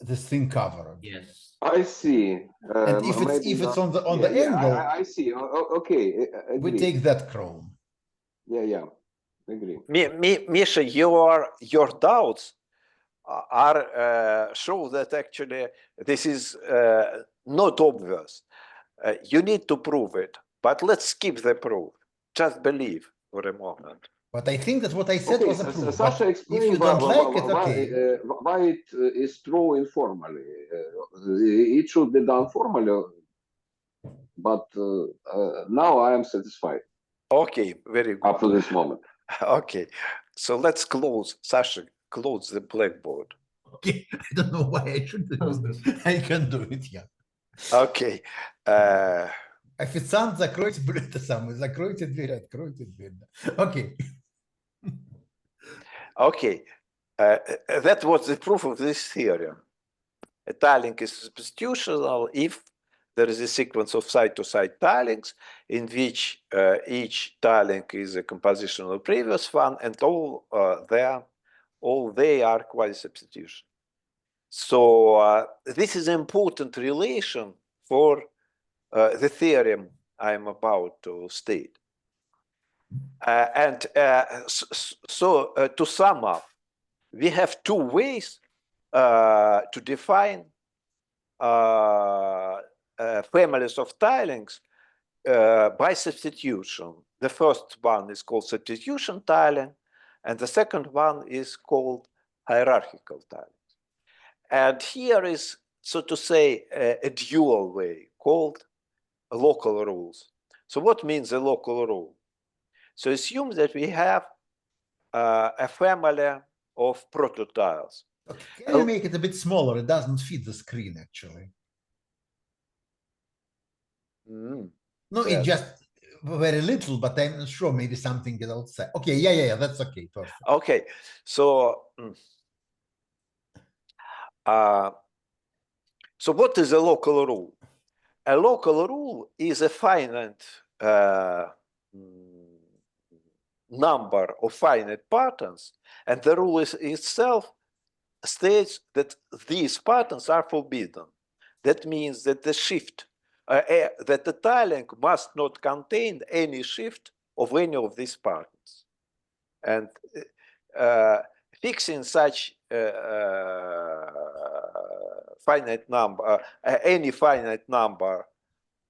Speaker 9: this thing covered.
Speaker 3: Yes.
Speaker 1: I see.
Speaker 9: And if it's on the angle,
Speaker 1: I see. Okay,
Speaker 9: we take that crown.
Speaker 1: Yeah, agree.
Speaker 6: Misha, your doubts are show that actually this is not obvious. You need to prove it, but let's skip the proof. Just believe for a moment.
Speaker 9: But I think that what I said was a proof.
Speaker 1: Sasha, explain
Speaker 9: if you don't like it, okay.
Speaker 1: Why it is true informally. It should be done formally, but now I am satisfied.
Speaker 6: Okay, very good.
Speaker 1: Up to this moment.
Speaker 6: Okay, so let's close. Sasha, close the blackboard.
Speaker 9: Okay, I don't know why I should do this. I can do it, yeah.
Speaker 6: Okay.
Speaker 9: Официант, закройте это самое, закройте дверь, откройте дверь. Okay.
Speaker 6: Okay, that was the proof of this theorem. A tiling is substitutional if there is a sequence of side-to-side tilings in which each tiling is a composition of the previous one, and all they are quasi-substitution. So this is an important relation for the theorem I am about to state. So to sum up, we have two ways to define families of tilings by substitution. The first one is called substitution tiling, and the second one is called hierarchical tilings. And here is, so to say, a dual way called local rules. So what means a local rule? So assume that we have a family of prototiles.
Speaker 9: Okay. Can you make it a bit smaller? It doesn't fit the screen, actually. No, yes. It just very little, but I'm not sure, maybe something is outside. Okay, yeah, that's okay, perfect.
Speaker 6: Okay, so so what is a local rule? A local rule is a finite number of finite patterns, and the rule itself states that these patterns are forbidden. That means that the shift, that the tiling must not contain any shift of any of these patterns. And fixing such finite number, any finite number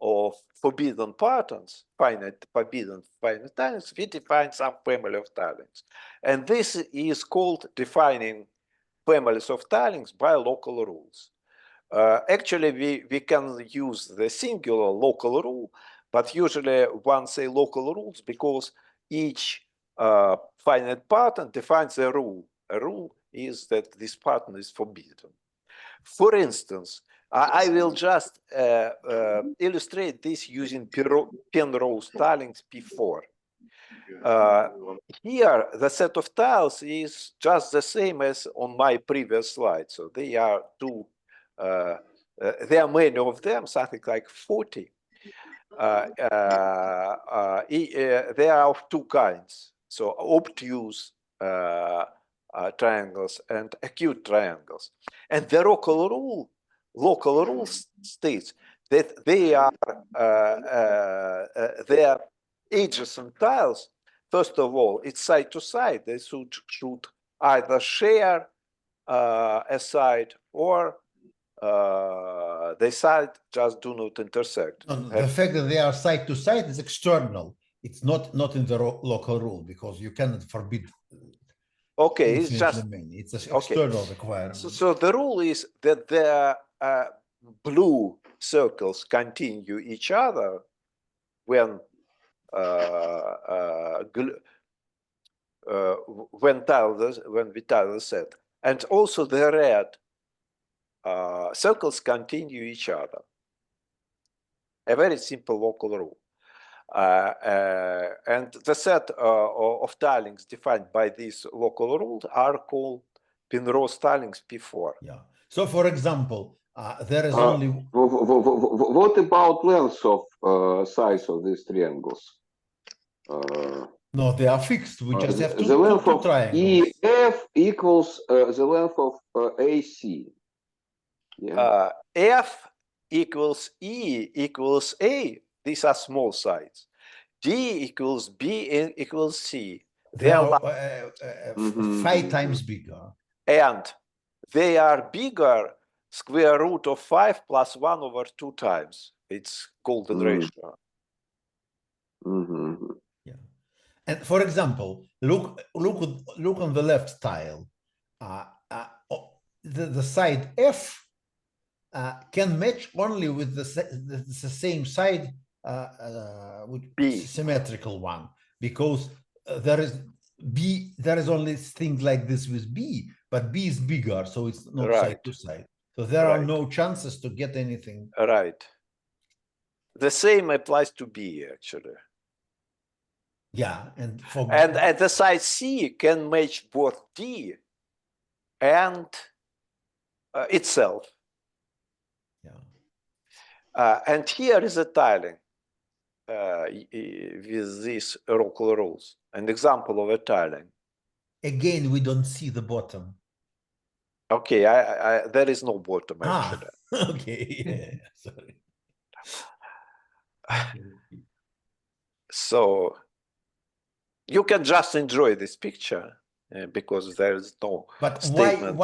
Speaker 6: of forbidden patterns, forbidden finite tilings, we define some family of tilings. And this is called defining families of tilings by local rules. Actually, we can use the singular local rule, but usually one say local rules because each finite pattern defines a rule. A rule is that this pattern is forbidden. For instance, I will just illustrate this using Penrose tilings P4. Here, the set of tiles is just the same as on my previous slide. So they are two, there are many of them, something like 40. They are of two kinds. So obtuse triangles and acute triangles. And the local rule states that they are adjacent tiles. First of all, it's side to side. They should either share a side or the side just do not intersect.
Speaker 9: The fact that they are side to side is external. It's not in the local rule because you cannot forbid.
Speaker 6: Okay, it's just
Speaker 9: it's an external requirement.
Speaker 6: So the rule is that the blue circles continue each other when when we tile the set. And also the red circles continue each other. A very simple local rule. And the set of tilings defined by these local rules are called Penrose tilings P4.
Speaker 9: Yeah. So, for example, there is only.
Speaker 1: What about length of size of these triangles?
Speaker 9: No, they are fixed. We just have
Speaker 1: the length
Speaker 9: two
Speaker 1: of
Speaker 9: triangles.
Speaker 1: EF equals the length of AC. Yeah.
Speaker 6: F equals E equals A. These are small sides. D equals B equals C.
Speaker 9: They are 5 times bigger.
Speaker 6: And they are bigger square root of 5 plus 1 over 2 times. It's golden ratio.
Speaker 9: Yeah. And for example, look on the left tile. The side F can match only with the same side with symmetrical one, because there is only things like this with B, but B is bigger, so it's not side to side. So there are no chances to get anything.
Speaker 6: Right. The same applies to B actually.
Speaker 9: Yeah, and
Speaker 6: the side C can match both D and itself.
Speaker 9: Yeah.
Speaker 6: And here is a tiling with these local rules. An example of a tiling.
Speaker 9: Again, we don't see the bottom.
Speaker 6: Okay, there is no bottom actually.
Speaker 9: Okay, yeah, sorry.
Speaker 6: So you can just enjoy this picture because there is no statement.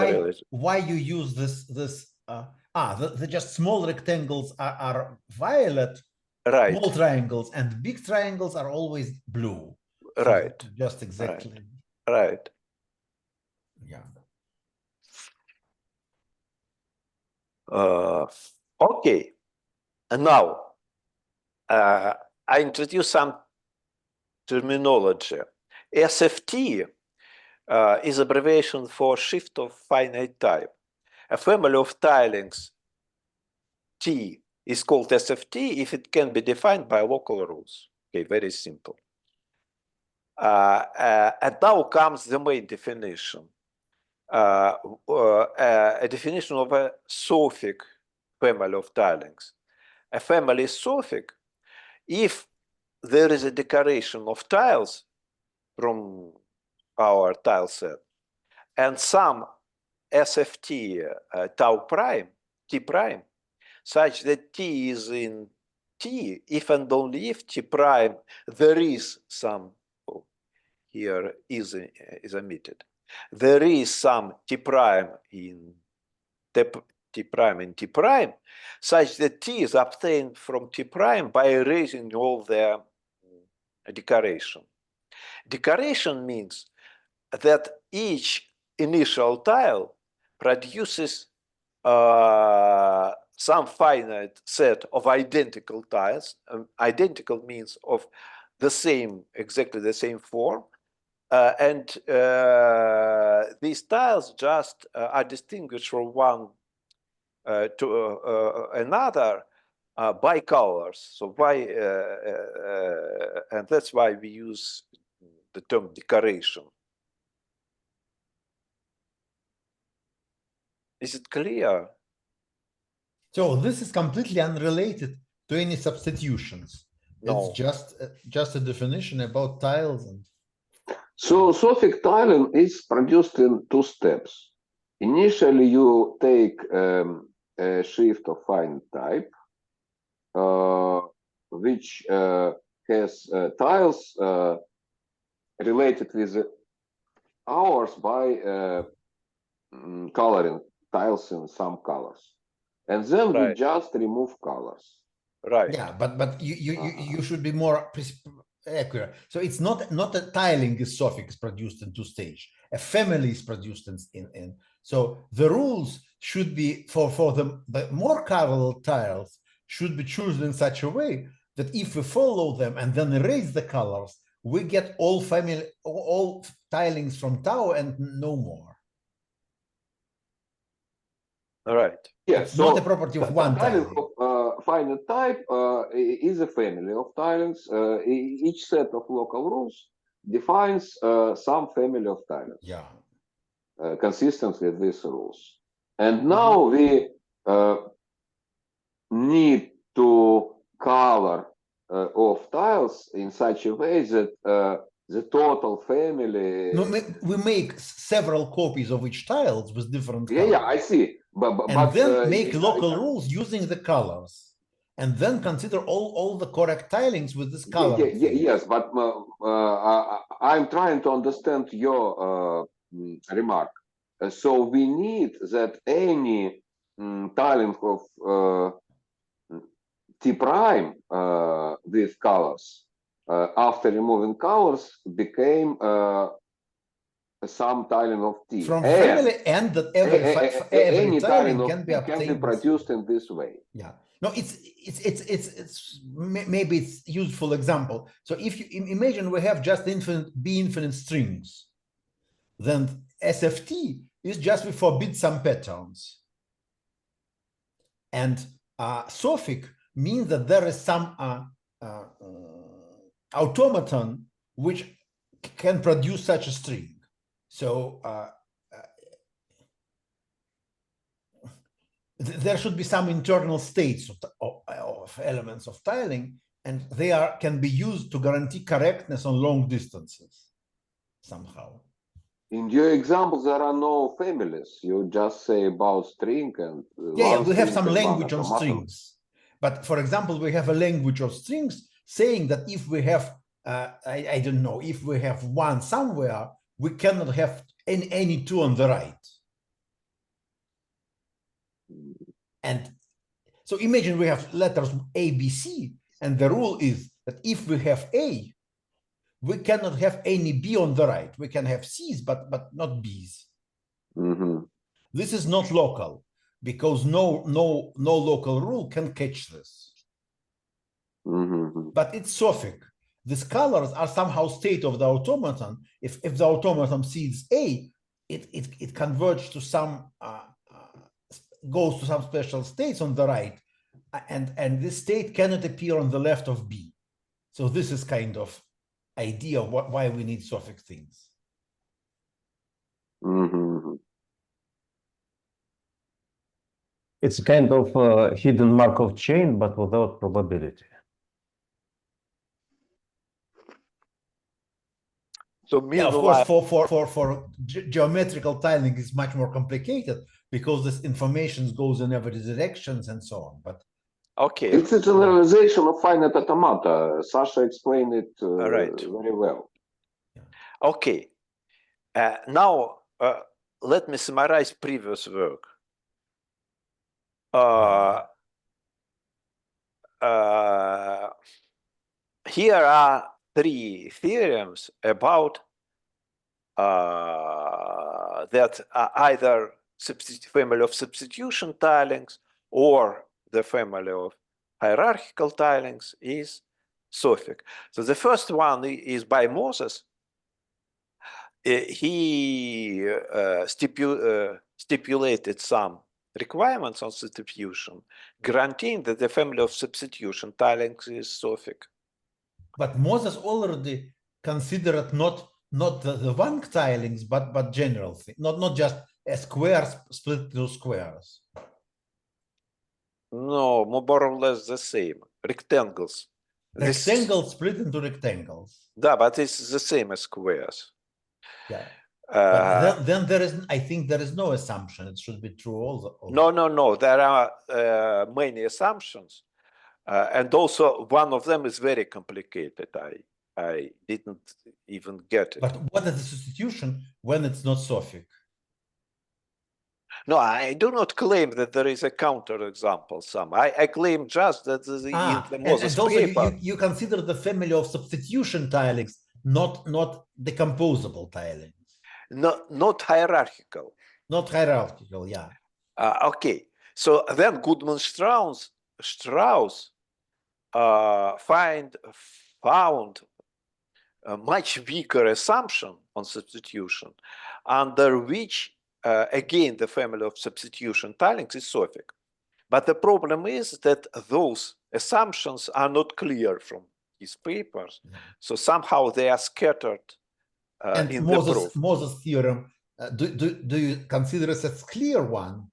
Speaker 9: Why you use this the just small rectangles are violet,
Speaker 6: right?
Speaker 9: Small triangles, and big triangles are always blue.
Speaker 6: Right.
Speaker 9: So just exactly.
Speaker 6: Right.
Speaker 9: Yeah.
Speaker 6: Okay. And now I introduce some terminology. SFT is abbreviation for shift of finite type. A family of tilings T is called SFT if it can be defined by local rules. Okay, very simple. And now comes the main definition. A definition of a sophic family of tilings. A family is sophic if there is a decoration of tiles from our tile set and some SFT tau prime, T prime, such that T is in T, if and only if T prime, there is some, here is omitted, there is some T prime in T prime and T prime, such that T is obtained from T prime by erasing all the decoration. Decoration means that each initial tile produces some finite set of identical tiles. Identical means of the same, exactly the same form. And these tiles just are distinguished from one to another by colors. So and that's why we use the term decoration. Is it clear?
Speaker 9: So this is completely unrelated to any substitutions.
Speaker 6: No.
Speaker 9: It's just a definition about tiles. And
Speaker 1: so sophic tiling is produced in 2 steps. Initially, you take a shift of finite type, which has tiles related with ours by coloring tiles in some colors, and then we just remove colors.
Speaker 6: Right.
Speaker 9: Yeah, but you should be more accurate. So it's not a tiling is sophic is produced in 2 stages. A family is produced in. So the rules should be for the more colored tiles should be chosen in such a way that if we follow them and then erase the colors, we get all tilings from tau and no more.
Speaker 6: All right.
Speaker 1: Yeah,
Speaker 9: It's
Speaker 1: so
Speaker 9: not a property of one
Speaker 1: tiling
Speaker 9: tiling.
Speaker 1: of finite type is a family of tilings. Each set of local rules defines some family of tilings.
Speaker 9: Yeah.
Speaker 1: Consistent with these rules. And now we need to color of tiles in such a way that the total family.
Speaker 9: No, we make several copies of each tiles with different colors.
Speaker 1: Yeah, I see.
Speaker 9: And then make local rules using the colors, and then consider all the correct tilings with this color.
Speaker 1: Yes, but I'm trying to understand your remark. So we need that any tiling of T prime with colors after removing colors became some tiling of T.
Speaker 9: From family, and that every tiling can be obtained.
Speaker 1: Can be produced in this way.
Speaker 9: Yeah. No, it's maybe it's useful example. So if you imagine we have just infinite strings, then SFT is just we forbid some patterns. And sophic means that there is some automaton which can produce such a string. So there should be some internal states of elements of tiling, and they can be used to guarantee correctness on long distances somehow.
Speaker 1: In your examples, there are no families. You just say about string and
Speaker 9: yeah, we have some language on strings. But for example, we have a language of strings saying that if we have, I don't know, if we have one somewhere, we cannot have any two on the right. And so imagine we have letters A, B, C, and the rule is that if we have A, we cannot have any B on the right. We can have C's, but not B's. This is not local, because no local rule can catch this. But it's sophic. These colors are somehow state of the automaton. If the automaton sees A, it converges to some goes to some special states on the right, and this state cannot appear on the left of B. So this is kind of idea of why we need sophic things.
Speaker 10: It's kind of a hidden Markov chain, but without probability.
Speaker 6: So
Speaker 9: yeah, of course, for geometrical tiling is much more complicated because this information goes in every directions and so on. But
Speaker 6: okay,
Speaker 1: it's a generalization of finite automata. Sasha explained it very well.
Speaker 6: Yeah. Okay, now let me summarize previous work. Here are 3 theorems about that are either family of substitution tilings or the family of hierarchical tilings is sophic. So the first one is by Moses. He stipulated some requirements on substitution, granting that the family of substitution tilings is sophic.
Speaker 9: But Moses already considered not the one tilings, but general thing, not just a square split into squares.
Speaker 6: No, more or less the same. Rectangles.
Speaker 9: Rectangles split into rectangles.
Speaker 6: Yeah, but it's the same as squares.
Speaker 9: Yeah. But then there is, I think there is no assumption. It should be true all.
Speaker 6: No. There are many assumptions. And also one of them is very complicated. I didn't even get it.
Speaker 9: But what is the substitution when it's not sophic?
Speaker 6: No, I do not claim that there is a counterexample. I claim just that in the Moses paper.
Speaker 9: Also you consider the family of substitution tilings, not decomposable tilings.
Speaker 6: Not hierarchical.
Speaker 9: Not hierarchical, yeah.
Speaker 6: Okay, so then Goodman-Strauss found a much weaker assumption on substitution, under which, again, the family of substitution tilings is sophic. But the problem is that those assumptions are not clear from his papers. So somehow they are scattered
Speaker 9: and
Speaker 6: in the proof.
Speaker 9: Moses' theorem, do you consider it as clear one?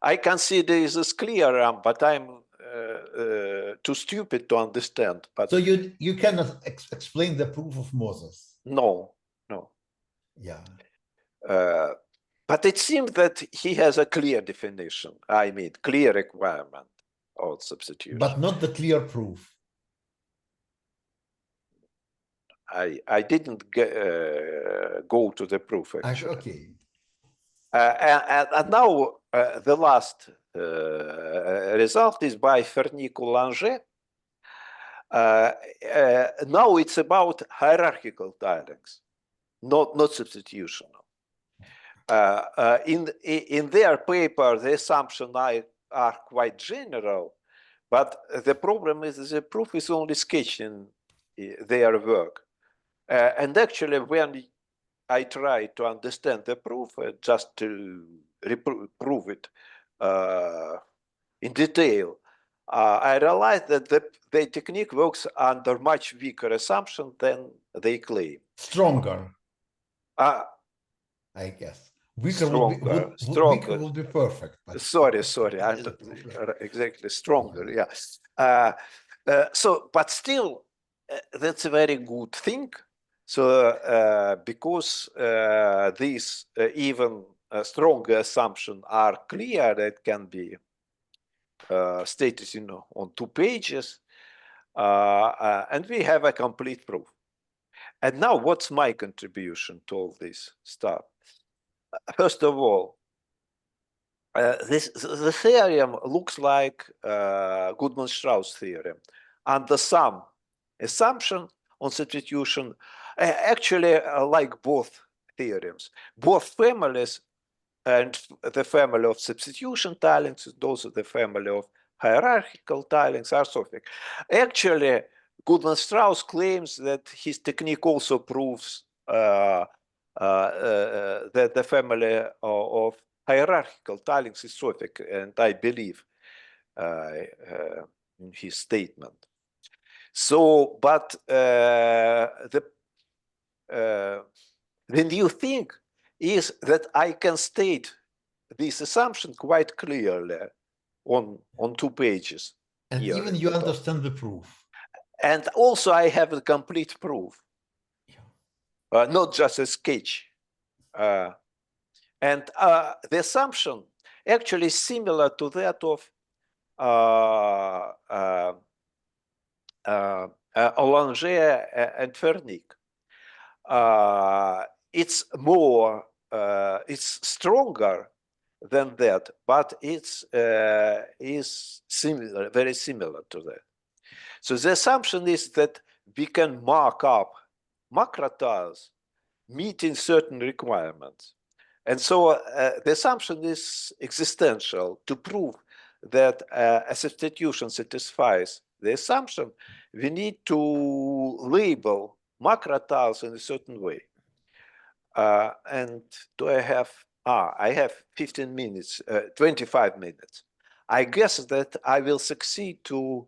Speaker 6: I consider it as clear, but I'm too stupid to understand. But
Speaker 9: so you cannot explain the proof of Moses?
Speaker 6: No.
Speaker 9: Yeah.
Speaker 6: But it seems that he has a clear definition. I mean, clear requirement of substitution.
Speaker 9: But not the clear proof.
Speaker 6: I didn't go to the proof, actually.
Speaker 9: Okay.
Speaker 6: And now the last result is by Fernicoux-Langer. Now it's about hierarchical tilings, not substitutional. In their paper, the assumptions are quite general, but the problem is the proof is only sketching their work. And actually, when I try to understand the proof, just to prove it in detail, I realized that the technique works under much weaker assumption than they claim.
Speaker 9: Stronger. I guess. Weaker would be perfect. But
Speaker 6: sorry. Exactly, stronger, yeah. But still, that's a very good thing. So, because these even stronger assumptions are clear, that can be stated on 2 pages, and we have a complete proof. And now, what's my contribution to all this stuff? First of all, the theorem looks like Goodman-Strauss theorem, and some assumption on substitution, actually like both theorems. Both families, and the family of substitution tilings, those are the family of hierarchical tilings, are sophic. Actually, Goodman-Strauss claims that his technique also proves that the family of hierarchical tilings is sophic, and I believe in his statement. So, but the new thing is that I can state this assumption quite clearly on 2 pages.
Speaker 9: And even you understand the proof.
Speaker 6: And also I have a complete proof, not just a sketch. And the assumption actually is similar to that of Langer and Fernicoux. It's more, it's stronger than that, but it's is similar, very similar to that. So the assumption is that we can mark up macro tiles meeting certain requirements. And so the assumption is existential. To prove that a substitution satisfies the assumption, we need to label macro tiles in a certain way. And do I have, I have 15 minutes, 25 minutes. I guess that I will succeed to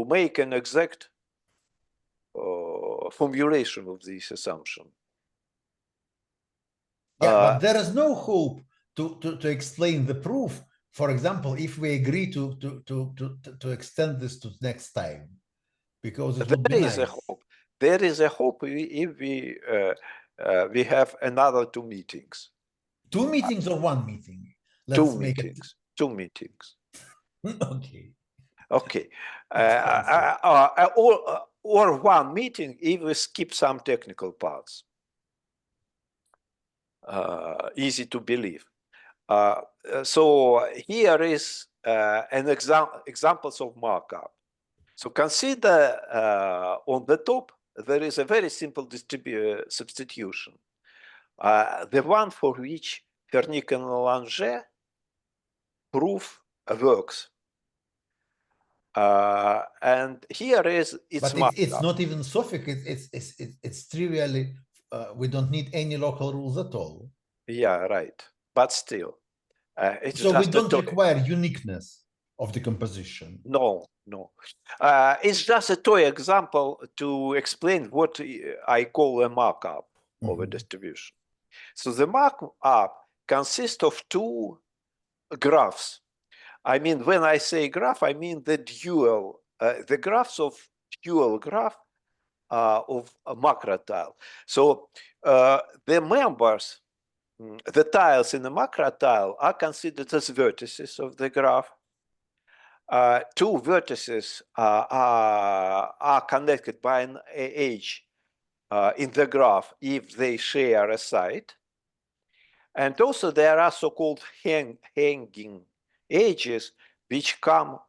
Speaker 6: make an exact formulation of this assumption.
Speaker 9: Yeah, but there is no hope to explain the proof. For example, if we agree to extend this to next time, because it would be nice.
Speaker 6: A hope. There is a hope if we have another 2 meetings.
Speaker 9: 2 meetings or 1 meeting?
Speaker 6: Let's make meetings. 2 meetings.
Speaker 9: Okay.
Speaker 6: Okay. Or 1 meeting if we skip some technical parts. Easy to believe. So here is an examples of markup. So consider on the top there is a very simple substitution, the one for which Fernicoux and Langer proof works. And here is its
Speaker 9: But it's
Speaker 6: markup.
Speaker 9: not even sophic. It's trivially we don't need any local rules at all.
Speaker 6: Yeah, right. But still, it's
Speaker 9: so we
Speaker 6: just
Speaker 9: don't require uniqueness of the composition.
Speaker 6: No, no. It's just a toy example to explain what I call a markup of a distribution. So the markup consists of two graphs. I mean, when I say graph, I mean the dual, the graphs of dual graph of a macro tile. So the members, the tiles in the macro tile are considered as vertices of the graph. Two vertices are connected by an edge in the graph if they share a side. And also there are so-called hanging edges which corresponds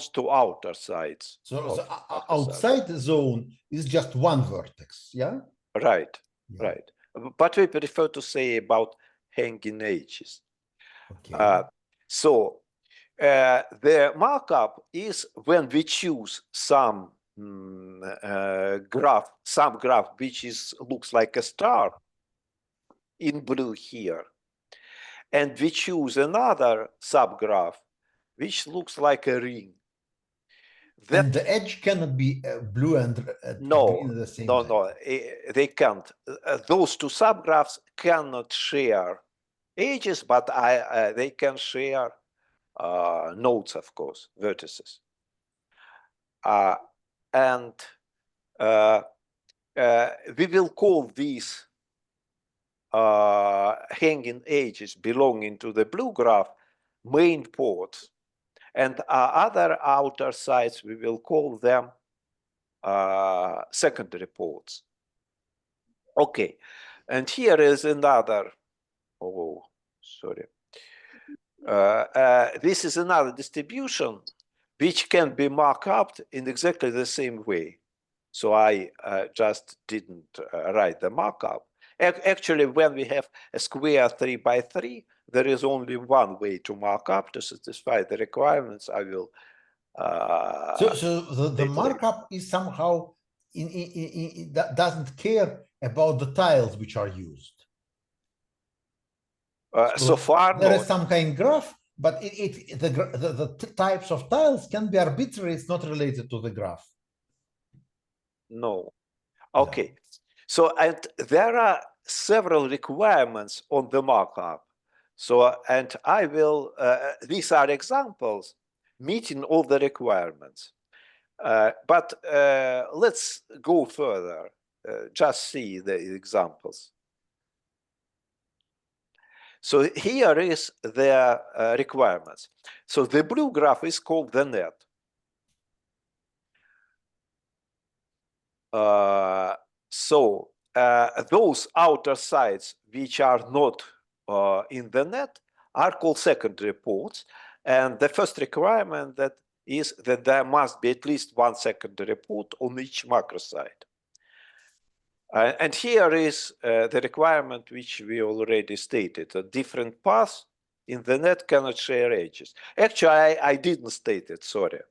Speaker 6: to outer sides.
Speaker 9: So outside the zone is just one vertex, yeah?
Speaker 6: Right, right. But we prefer to say about hanging edges.
Speaker 9: Okay.
Speaker 6: The markup is when we choose some graph which looks like a star in blue here, and we choose another subgraph which looks like a ring.
Speaker 9: And the edge cannot be blue and green at the same time.
Speaker 6: No, they can't. Those two subgraphs cannot share edges, but they can share nodes, of course, vertices. And we will call these hanging edges belonging to the blue graph main ports. And other outer sides, we will call them secondary ports. Okay, and here is another, this is another distribution which can be marked up in exactly the same way. So I just didn't write the markup. Actually, when we have a square 3 by 3, there is only one way to mark up to satisfy the requirements. I will.
Speaker 9: So the markup is somehow that doesn't care about the tiles which are used.
Speaker 6: So far,
Speaker 9: there is some kind of graph, but the types of tiles can be arbitrary. It's not related to the graph.
Speaker 6: No. Okay. So and there are several requirements on the markup. So and I will. These are examples meeting all the requirements. But let's go further. Just see the examples. So here is the requirements. So the blue graph is called the net. Those outer sides which are not in the net are called secondary ports. And the first requirement that is that there must be at least one secondary port on each macro side. And here is the requirement which we already stated. A different paths in the net cannot share edges. Actually, I didn't state it, sorry.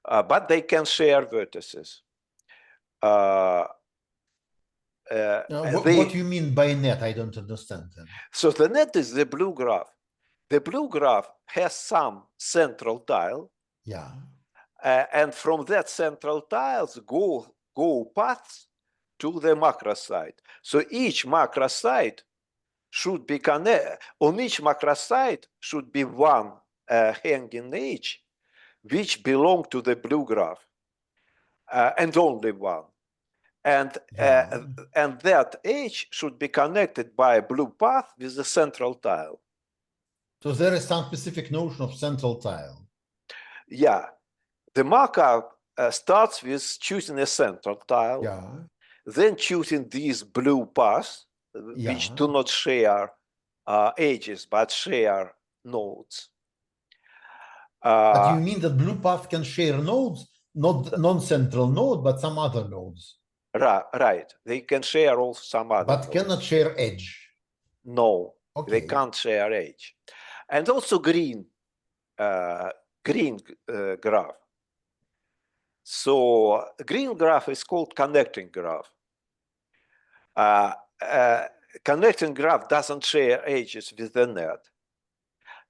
Speaker 6: But they can share vertices.
Speaker 9: What do you mean by net? I don't understand them.
Speaker 6: So the net is the blue graph. The blue graph has some central tile.
Speaker 9: Yeah.
Speaker 6: And from that central tiles go paths to the macro side. So each macro side should be connected. On each macro side should be one hanging edge which belong to the blue graph, and only one. And that edge should be connected by a blue path with the central tile.
Speaker 9: So there is some specific notion of central tile.
Speaker 6: Yeah. The markup starts with choosing a central tile, then choosing these blue paths, which do not share edges, but share nodes.
Speaker 9: But you mean that blue path can share nodes, not non-central node, but some other nodes?
Speaker 6: Right. They can share also some other
Speaker 9: but
Speaker 6: nodes.
Speaker 9: Cannot share edge.
Speaker 6: No, they can't share edge. And also green green graph. So green graph is called connecting graph. Connecting graph doesn't share edges with the net.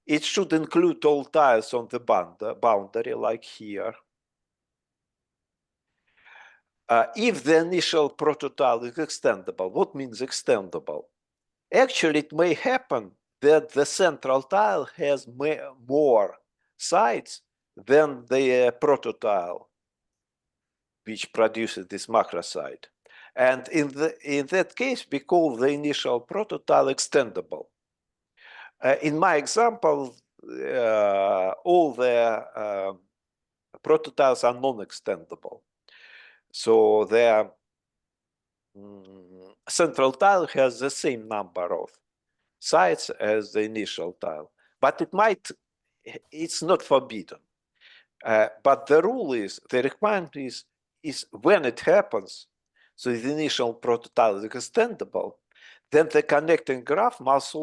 Speaker 6: It should include all tiles on the boundary, like here. If the initial prototile is extendable, what means extendable? Actually, it may happen that the central tile has more sides than the prototile, which produces this macro side. And in that case, we call the initial prototile extendable. In my example, all the prototiles are non-extendable. So the central tile has the same number of sides as the initial tile, but it's not forbidden. But the rule is, the requirement is when it happens, so the initial prototile is extendable, then the connecting graph must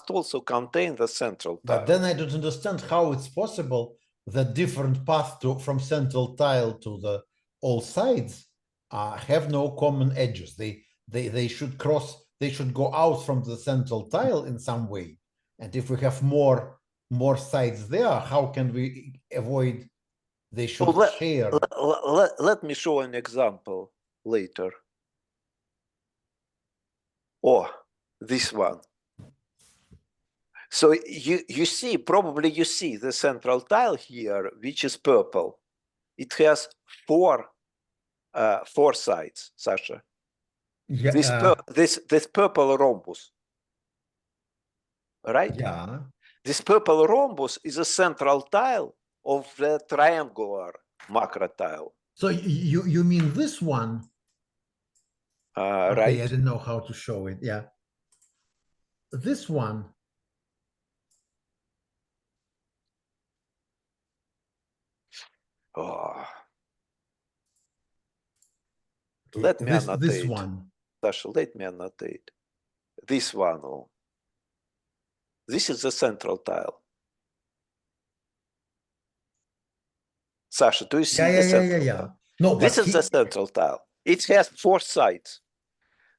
Speaker 6: also contain the central tile.
Speaker 9: But then I don't understand how it's possible that different paths from central tile to the all sides have no common edges. They should cross. They should go out from the central tile in some way. And if we have more sides there, how can we avoid? They should share.
Speaker 6: Let me show an example later. Oh, this one. So you see, probably you see the central tile here, which is purple. It has four sides, Sasha.
Speaker 9: Yeah.
Speaker 6: This purple rhombus, right?
Speaker 9: Yeah.
Speaker 6: This purple rhombus is a central tile of the triangular macro tile.
Speaker 9: So you mean this one? Okay,
Speaker 6: right?
Speaker 9: I didn't know how to show it. Yeah. This one.
Speaker 6: Oh.
Speaker 9: Okay,
Speaker 6: Let me annotate.
Speaker 9: This one.
Speaker 6: Sasha, let me annotate. This one. Oh. This is the central tile. Sasha, do you see the central tile?
Speaker 9: No,
Speaker 6: this is the central tile. It has four sides.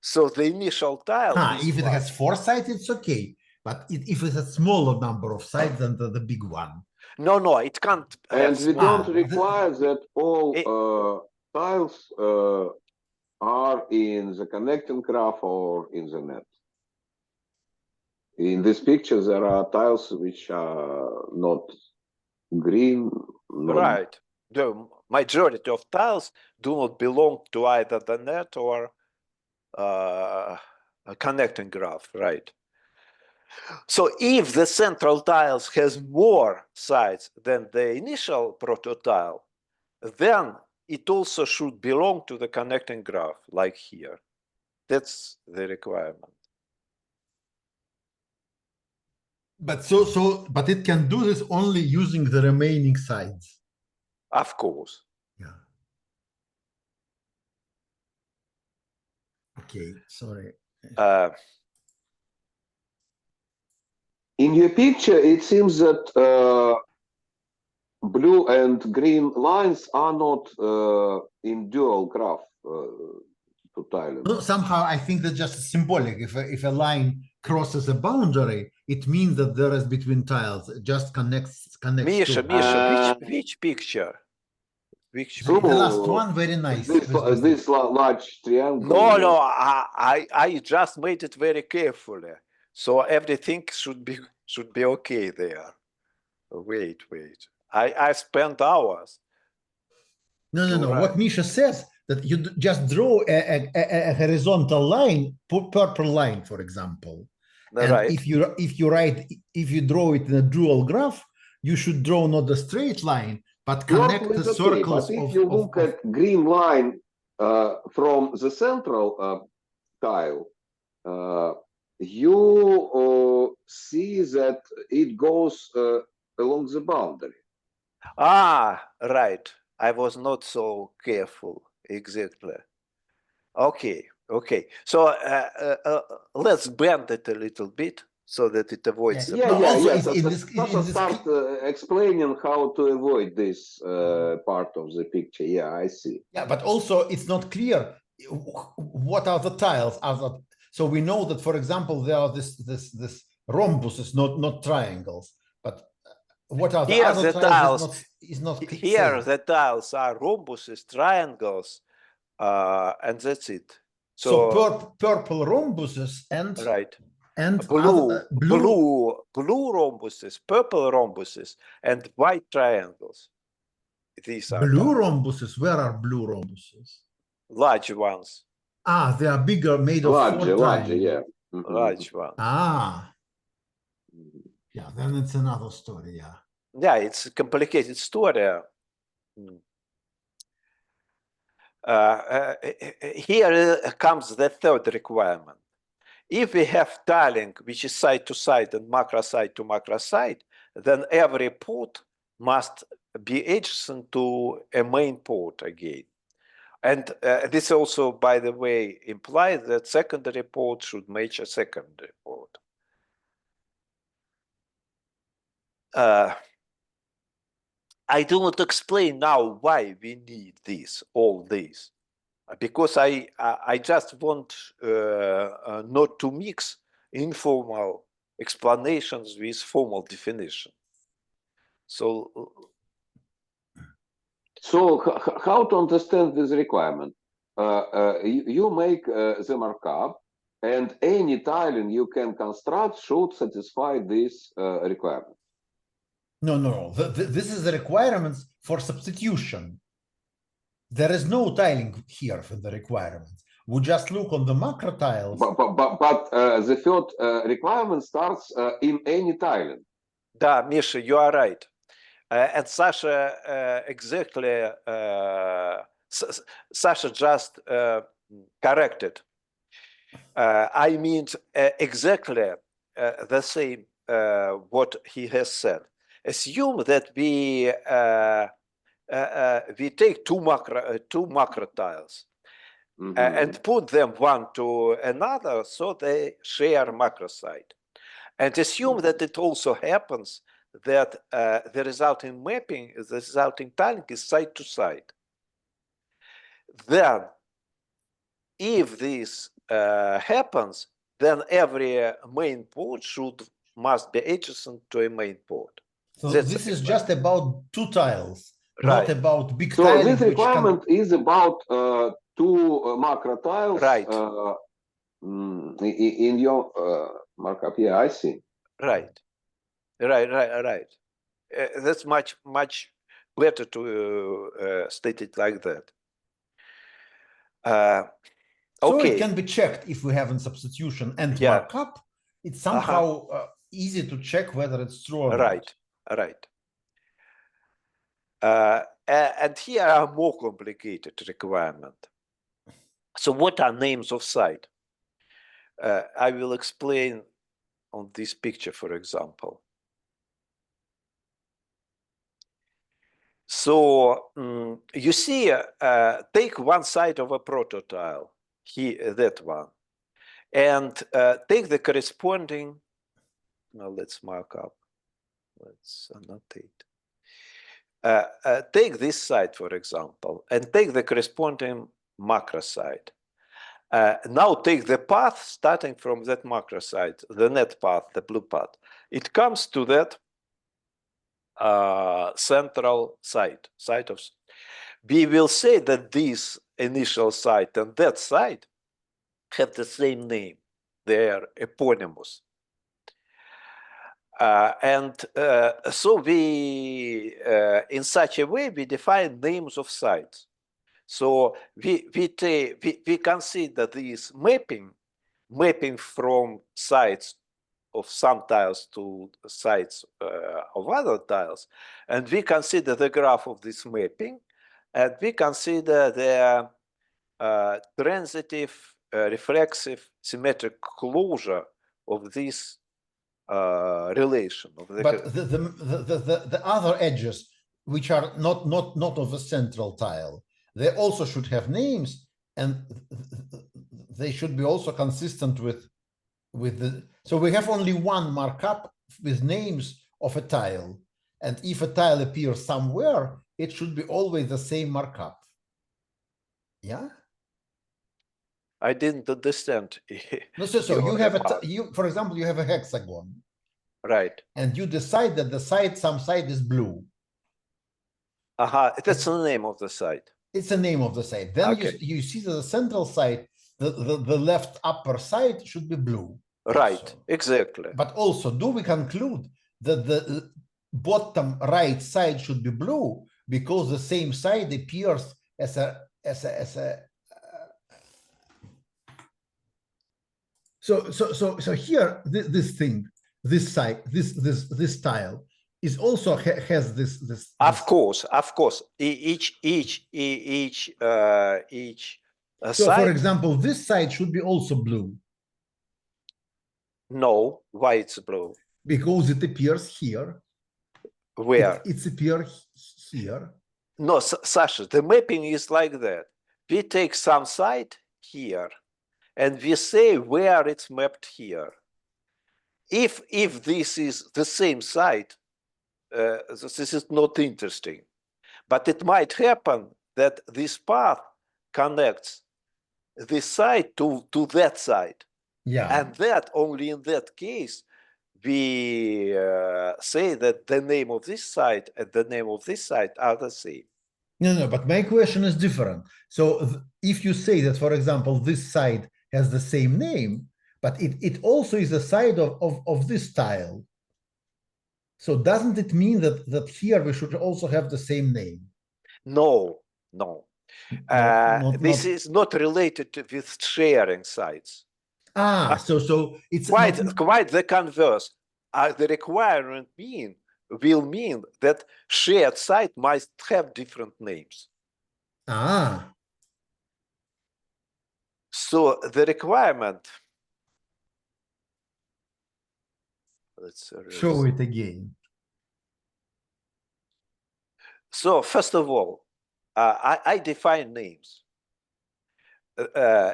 Speaker 6: So the initial tile.
Speaker 9: If it has four sides, it's okay. But if it has a smaller number of sides than the big one.
Speaker 6: No, it can't.
Speaker 1: And we don't require that all tiles are in the connecting graph or in the net. In this picture, there are tiles which are not green.
Speaker 6: Right. The majority of tiles do not belong to either the net or a connecting graph, right? So if the central tiles has more sides than the initial prototile, then it also should belong to the connecting graph, like here. That's the requirement.
Speaker 9: But but it can do this only using the remaining sides.
Speaker 6: Of course.
Speaker 9: Yeah. Okay, sorry.
Speaker 1: In your picture, it seems that blue and green lines are not in dual graph to tiling.
Speaker 9: No, somehow I think that's just symbolic. If a line crosses a boundary, it means that there is between tiles. It just connects.
Speaker 6: Misha, which picture?
Speaker 9: The last one, very nice.
Speaker 1: This large triangle.
Speaker 6: No, I just made it very carefully, so everything should be okay there. Wait. I spent hours.
Speaker 9: No. What Misha says that you just draw a horizontal line, purple line, for example. And
Speaker 6: right.
Speaker 9: if you draw it in a dual graph, you should draw not a straight line, but connect the circles.
Speaker 1: But if you look at green line from the central tile, you see that it goes along the boundary.
Speaker 6: Right. I was not so careful. Exactly. Okay. So let's bend it a little bit. so that it avoids.
Speaker 9: Yeah,
Speaker 1: Sasha start explaining how to avoid this part of the picture. Yeah, I see.
Speaker 9: Yeah, but also it's not clear what are the tiles. So we know that, for example, there are this rhombuses, not triangles. But what are the
Speaker 6: Here
Speaker 9: other
Speaker 6: the
Speaker 9: tiles? Is not
Speaker 6: here
Speaker 9: saying.
Speaker 6: the tiles are rhombuses, triangles, and that's it.
Speaker 9: So purple rhombuses and
Speaker 6: right.
Speaker 9: And
Speaker 6: blue rhombuses, purple rhombuses, and white triangles. These are
Speaker 9: blue rhombuses. Where are blue rhombuses?
Speaker 6: Large ones.
Speaker 9: Ah, they are bigger, made of
Speaker 1: larger, yeah.
Speaker 6: Large ones.
Speaker 9: Ah, yeah. Then it's another story. Yeah.
Speaker 6: Yeah, it's a complicated story. Here comes the third requirement. If we have tiling which is side to side and macroside to macroside, then every port must be adjacent to a main port again. And this also, by the way, implies that secondary port should match a secondary port. I do not explain now why we need all these. Because I just want not to mix informal explanations with formal definition. So
Speaker 1: how to understand this requirement? You make the markup, and any tiling you can construct should satisfy this requirement.
Speaker 9: No. This is the requirements for substitution. There is no tiling here for the requirements. We just look on the macro tiles.
Speaker 1: But the third requirement starts in any tiling.
Speaker 6: Da, Misha, you are right. And Sasha exactly, Sasha just corrected. I mean exactly the same what he has said. Assume that we take two macro tiles and put them one to another so they share macroside. And assume that it also happens that the resulting mapping, the resulting tiling is side to side. Then, if this happens, then every main port must be adjacent to a main port.
Speaker 9: So this is just about two tiles,
Speaker 6: right.
Speaker 9: Not about big
Speaker 1: so
Speaker 9: tiling.
Speaker 1: This requirement is about two macro tiles.
Speaker 6: Right.
Speaker 1: In your markup, yeah, I see.
Speaker 6: Right. That's much better to state it like that.
Speaker 9: So
Speaker 6: okay.
Speaker 9: it can be checked if we have in substitution and markup. It's somehow easy to check whether it's true or not.
Speaker 6: Right. And here are more complicated requirement. So what are names of site? I will explain on this picture, for example. So you see, take one side of a prototile, here, that one, and take the corresponding, now let's mark up, let's annotate. Take this side, for example, and take the corresponding macro side. Now take the path starting from that macro side, the net path, the blue path. It comes to that central site of. We will say that this initial site and that site have the same name. They are eponymous. So we, in such a way, we define names of sites. So we consider this mapping from sites of some tiles to sites of other tiles, and we consider the graph of this mapping, and we consider the transitive, reflexive, symmetric closure of this relation.
Speaker 9: But the other edges, which are not of the central tile, they also should have names, and they should be also consistent with So we have only one markup with names of a tile. And if a tile appears somewhere, it should be always the same markup. Yeah?
Speaker 6: I didn't understand.
Speaker 9: No, so you have for example, you have a hexagon.
Speaker 6: Right.
Speaker 9: And you decide that some side is blue.
Speaker 6: That's the name of the site.
Speaker 9: It's the name of the site. Then you see that the central side, the left upper side should be blue.
Speaker 6: Right,
Speaker 9: also.
Speaker 6: Exactly.
Speaker 9: But also, do we conclude that the bottom right side should be blue because the same side appears as a so here this tile is also has this.
Speaker 6: Of course. Each
Speaker 9: so
Speaker 6: side.
Speaker 9: For example, this side should be also blue.
Speaker 6: No, why it's blue?
Speaker 9: Because it appears here.
Speaker 6: Where?
Speaker 9: It appears here.
Speaker 6: No, Sasha, the mapping is like that. We take some side here, and we say where it's mapped here. If this is the same site, this is not interesting. But it might happen that this path connects this side to that side.
Speaker 9: Yeah.
Speaker 6: And that only in that case, we say that the name of this site and the name of this site are the same.
Speaker 9: No, but my question is different. So if you say that, for example, this side has the same name, but it also is a side of this tile. So doesn't it mean that here we should also have the same name?
Speaker 6: No. This is not related with sharing sites.
Speaker 9: So it's
Speaker 6: quite the converse. The requirement will mean that shared site must have different names. So the requirement. Let's
Speaker 9: show it again.
Speaker 6: So first of all, I define names.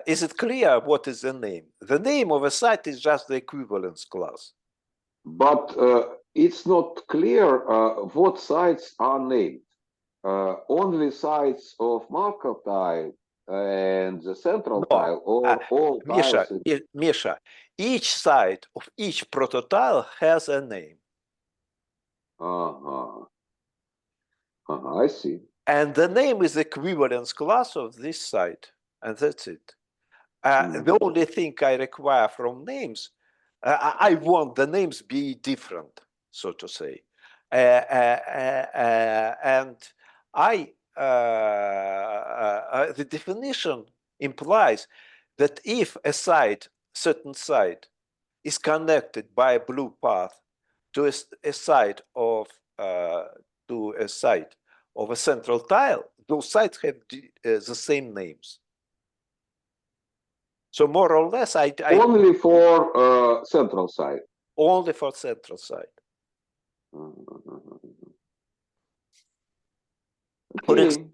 Speaker 6: Is it clear what is the name? The name of a site is just the equivalence class.
Speaker 1: But it's not clear what sites are named. Only sites of markup tile and the central tile, or all tiles.
Speaker 6: Misha, each site of each prototile has a name.
Speaker 1: I see.
Speaker 6: And the name is the equivalence class of this site. And that's it. The only thing I require from names, I want the names be different, so to say. And the definition implies that if a certain site, is connected by a blue path to a site of a central tile, those sites have the same names. So more or less,
Speaker 1: only for central site.
Speaker 6: Only for central site.
Speaker 1: Okay.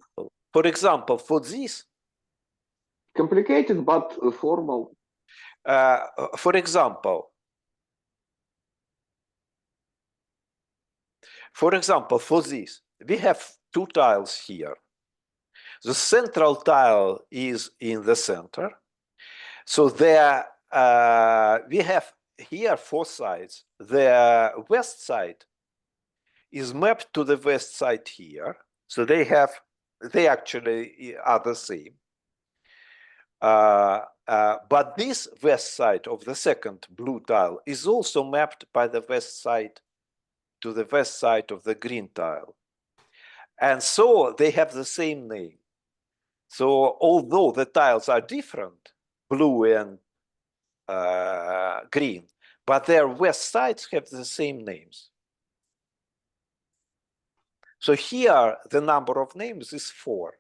Speaker 6: For example, for this.
Speaker 1: Complicated but formal.
Speaker 6: For example, for this, we have two tiles here. The central tile is in the center. So there we have here four sides. The west side is mapped to the west side here. So they actually are the same. But this west side of the second blue tile is also mapped by the west side to the west side of the green tile. And so they have the same name. So although the tiles are different, blue and green, but their west sides have the same names. So here the number of names is four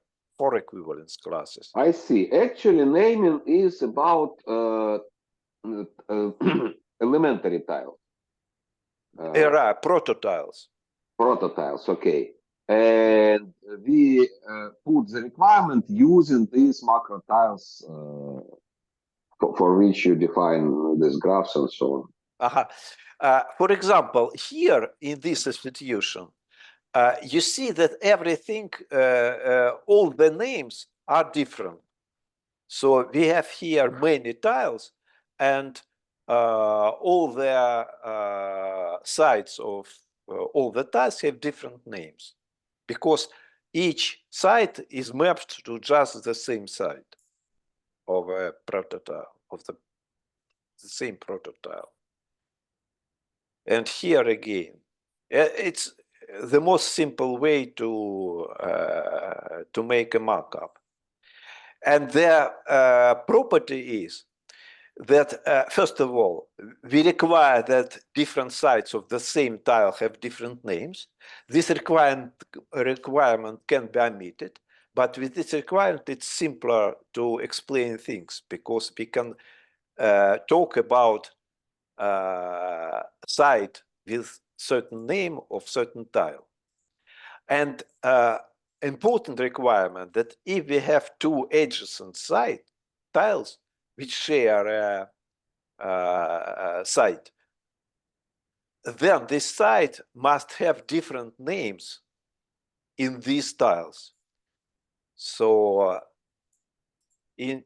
Speaker 6: equivalence classes.
Speaker 1: I see. Actually, naming is about elementary tiles.
Speaker 6: Prototiles.
Speaker 1: Prototiles, okay. And we put the requirement using these macro tiles for which you define these graphs and so on.
Speaker 6: For example, here in this substitution, you see that everything, all the names are different. So we have here many tiles, and all the sides of all the tiles have different names, because each side is mapped to just the same side of a prototile, of the same prototile. And here again, it's the most simple way to make a markup. And their property is that, first of all, we require that different sides of the same tile have different names. This requirement can be omitted, but with this requirement, it's simpler to explain things, because we can talk about side with certain name of certain tile. And important requirement that if we have two adjacent tiles which share a side, then this side must have different names in these tiles. So in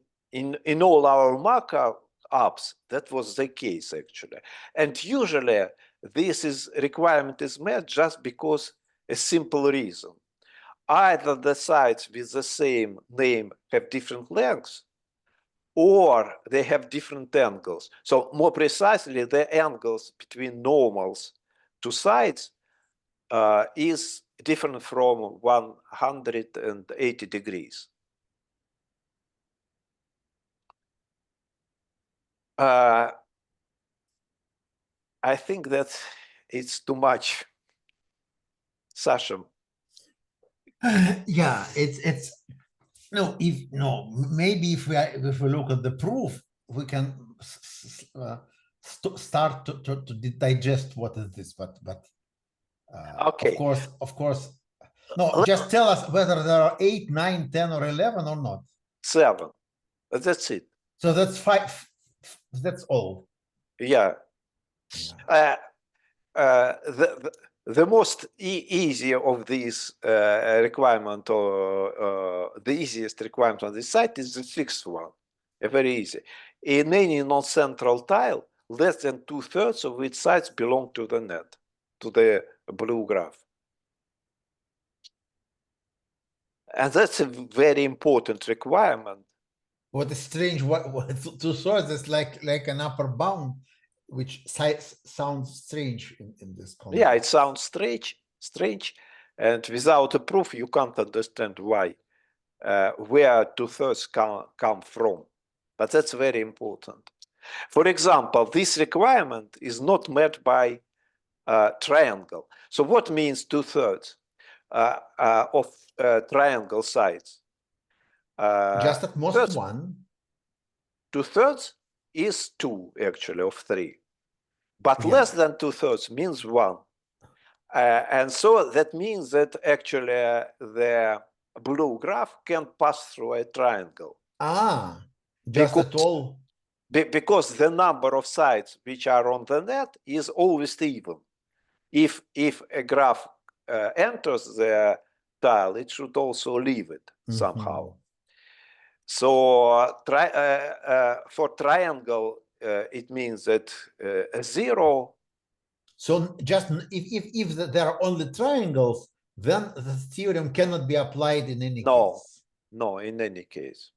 Speaker 6: all our markups, that was the case actually. And usually this requirement is met just because a simple reason. Either the sides with the same name have different lengths, or they have different angles. So more precisely, the angles between normals to sides is different from 180 degrees. I think that it's too much. Sasha.
Speaker 9: Yeah, it's no. Maybe if we look at the proof, we can start to digest what is this. But
Speaker 6: okay.
Speaker 9: Of course. No, just tell us whether there are 8, 9, 10, or 11 or not.
Speaker 6: 7. That's it.
Speaker 9: So that's 5. That's all.
Speaker 6: Yeah. The most easy of these requirement, or the easiest requirement on this site is the 6th one. Very easy. In any non-central tile, less than 2/3 of its sides belong to the net, to the blue graph. And that's a very important requirement.
Speaker 9: What is strange, what 2/3 is like an upper bound, which sounds strange in this context.
Speaker 6: Yeah, it sounds strange, and without a proof, you can't understand why, where 2/3 come from. But that's very important. For example, this requirement is not met by triangle. So what means 2/3 of triangle sides?
Speaker 9: Just at most 1.
Speaker 6: 2/3 is 2 actually of 3, but less than 2/3 means 1, and so that means that actually the blue graph can pass through a triangle.
Speaker 9: Just at all.
Speaker 6: Because the number of sides which are on the net is always even. If a graph enters the tile, it should also leave it somehow. So for triangle, it means that a 0.
Speaker 9: So just if there are only triangles, then the theorem cannot be applied in any case.
Speaker 6: No, in any case.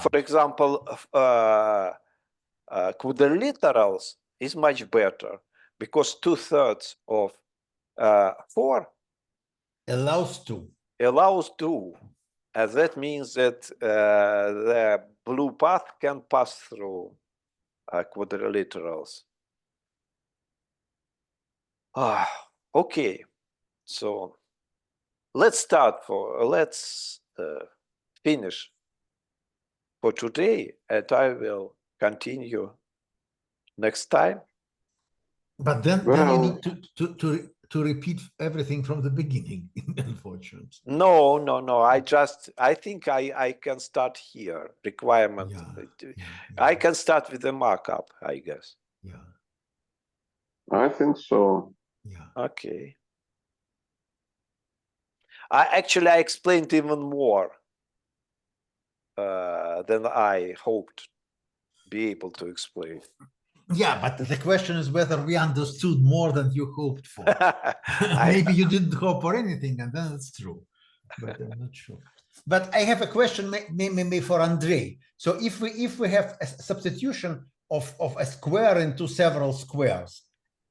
Speaker 6: For example, quadrilaterals is much better, because 2/3 of 4
Speaker 9: allows 2.
Speaker 6: And that means that the blue path can pass through quadrilaterals. Okay, so let's finish for today, and I will continue next time.
Speaker 9: But then you need to repeat everything from the beginning, unfortunately.
Speaker 6: No. I think I can start here. Requirement. I can start with the markup, I guess.
Speaker 9: Yeah.
Speaker 1: I think so.
Speaker 9: Yeah.
Speaker 6: Okay. I explained even more than I hoped be able to explain.
Speaker 9: Yeah, but the question is whether we understood more than you hoped for. Maybe you didn't hope for anything, and then it's true. But I'm not sure. But I have a question maybe for Andrei. So if we have a substitution of a square into several squares,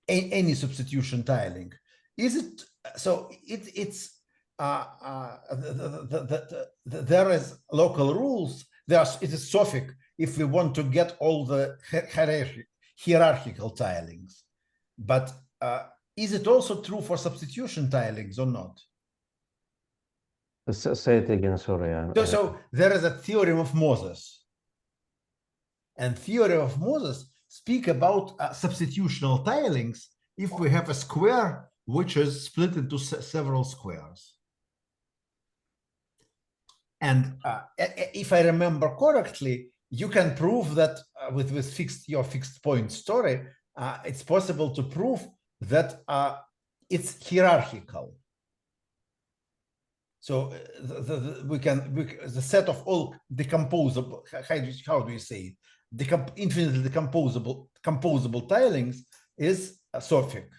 Speaker 9: any substitution tiling, is it so? It's there is local rules. It is sophic if we want to get all the hierarchical tilings, but is it also true for substitution tilings or not?
Speaker 10: Say it again, sorry.
Speaker 9: So there is a theorem of Moses, and theorem of Moses speak about substitutional tilings if we have a square which is split into several squares. And if I remember correctly, you can prove that with your fixed point story, it's possible to prove that it's hierarchical. So the set of all decomposable, how do you say it? Infinitely composable tilings is sophic.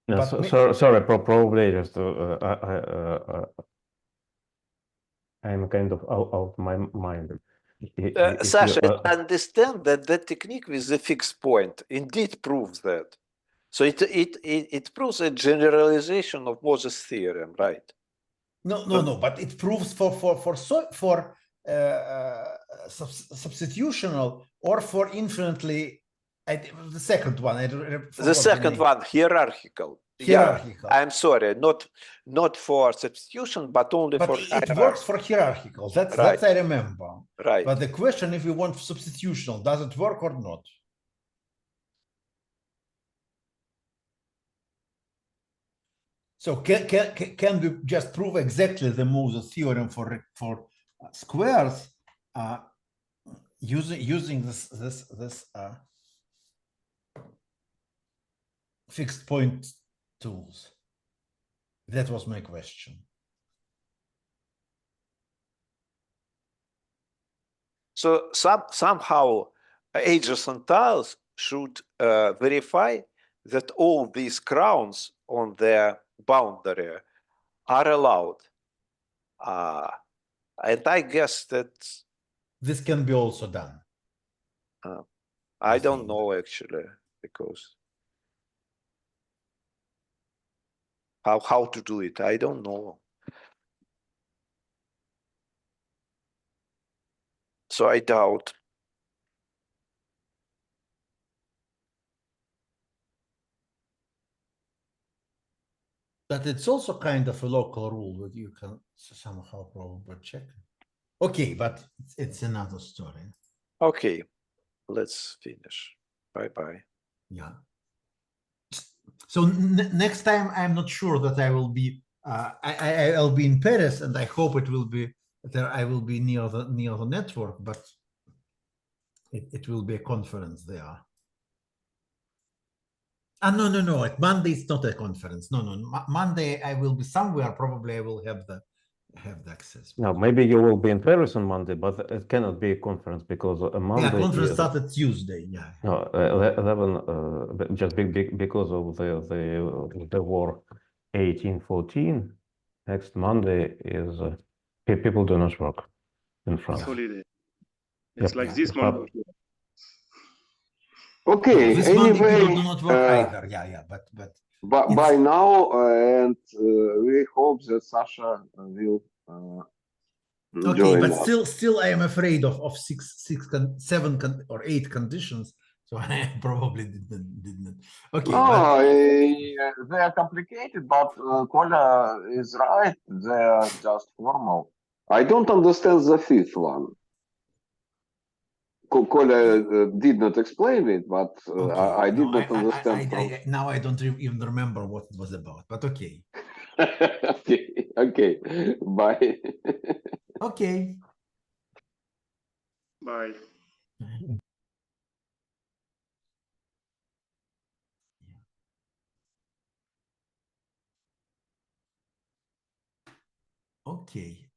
Speaker 10: No, sorry, probably just I'm kind of out of my mind.
Speaker 6: Sasha, I understand that the technique with the fixed point indeed proves that. So it proves a generalization of Moses' theorem, right?
Speaker 9: No, but it proves for substitutional or for infinitely. The second one.
Speaker 6: The second one, hierarchical.
Speaker 9: Hierarchical.
Speaker 6: Yeah, I'm sorry, not for substitution, but only for
Speaker 9: it works for hierarchical. That's
Speaker 6: right.
Speaker 9: I remember.
Speaker 6: Right.
Speaker 9: But the question, if you want substitutional, does it work or not? So can we just prove exactly the Moses theorem for squares using this fixed point tools? That was my question.
Speaker 6: So somehow adjacent tiles should verify that all these crowns on their boundary are allowed. And I guess that
Speaker 9: this can be also done.
Speaker 6: I don't know actually, because how to do it, I don't know. So I doubt.
Speaker 9: But it's also kind of a local rule that you can somehow probably check. Okay, but it's another story.
Speaker 6: Okay, let's finish. Bye-bye.
Speaker 9: Yeah. So next time, I'm not sure that I will be. I'll be in Paris, and I hope it will be there. I will be near the network, but it will be a conference there. No. At Monday it's not a conference. No. Monday I will be somewhere. Probably I will have the access.
Speaker 10: No, maybe you will be in Paris on Monday, but it cannot be a conference because a Monday.
Speaker 9: Yeah, conference started Tuesday. Yeah.
Speaker 10: No, 11 just because of the war, 1814. Next Monday is people do not work in France.
Speaker 11: Holiday. It's like this Monday.
Speaker 1: Okay.
Speaker 9: This
Speaker 1: anyway,
Speaker 9: people do not work either. Yeah.
Speaker 1: But by now, and we hope that Sasha will
Speaker 9: okay, but
Speaker 1: us.
Speaker 9: still, I am afraid of 7 or 8 conditions. So I probably didn't. Okay.
Speaker 1: No, they are complicated, but Kola is right. They are just formal. I don't understand the 5th one. Koля did not explain it, but
Speaker 5: Okay.
Speaker 1: I did
Speaker 5: No,
Speaker 1: not understand.
Speaker 5: now I don't even remember what it was about, but okay.
Speaker 1: Okay, bye.
Speaker 5: Okay.
Speaker 11: Bye.
Speaker 5: Okay.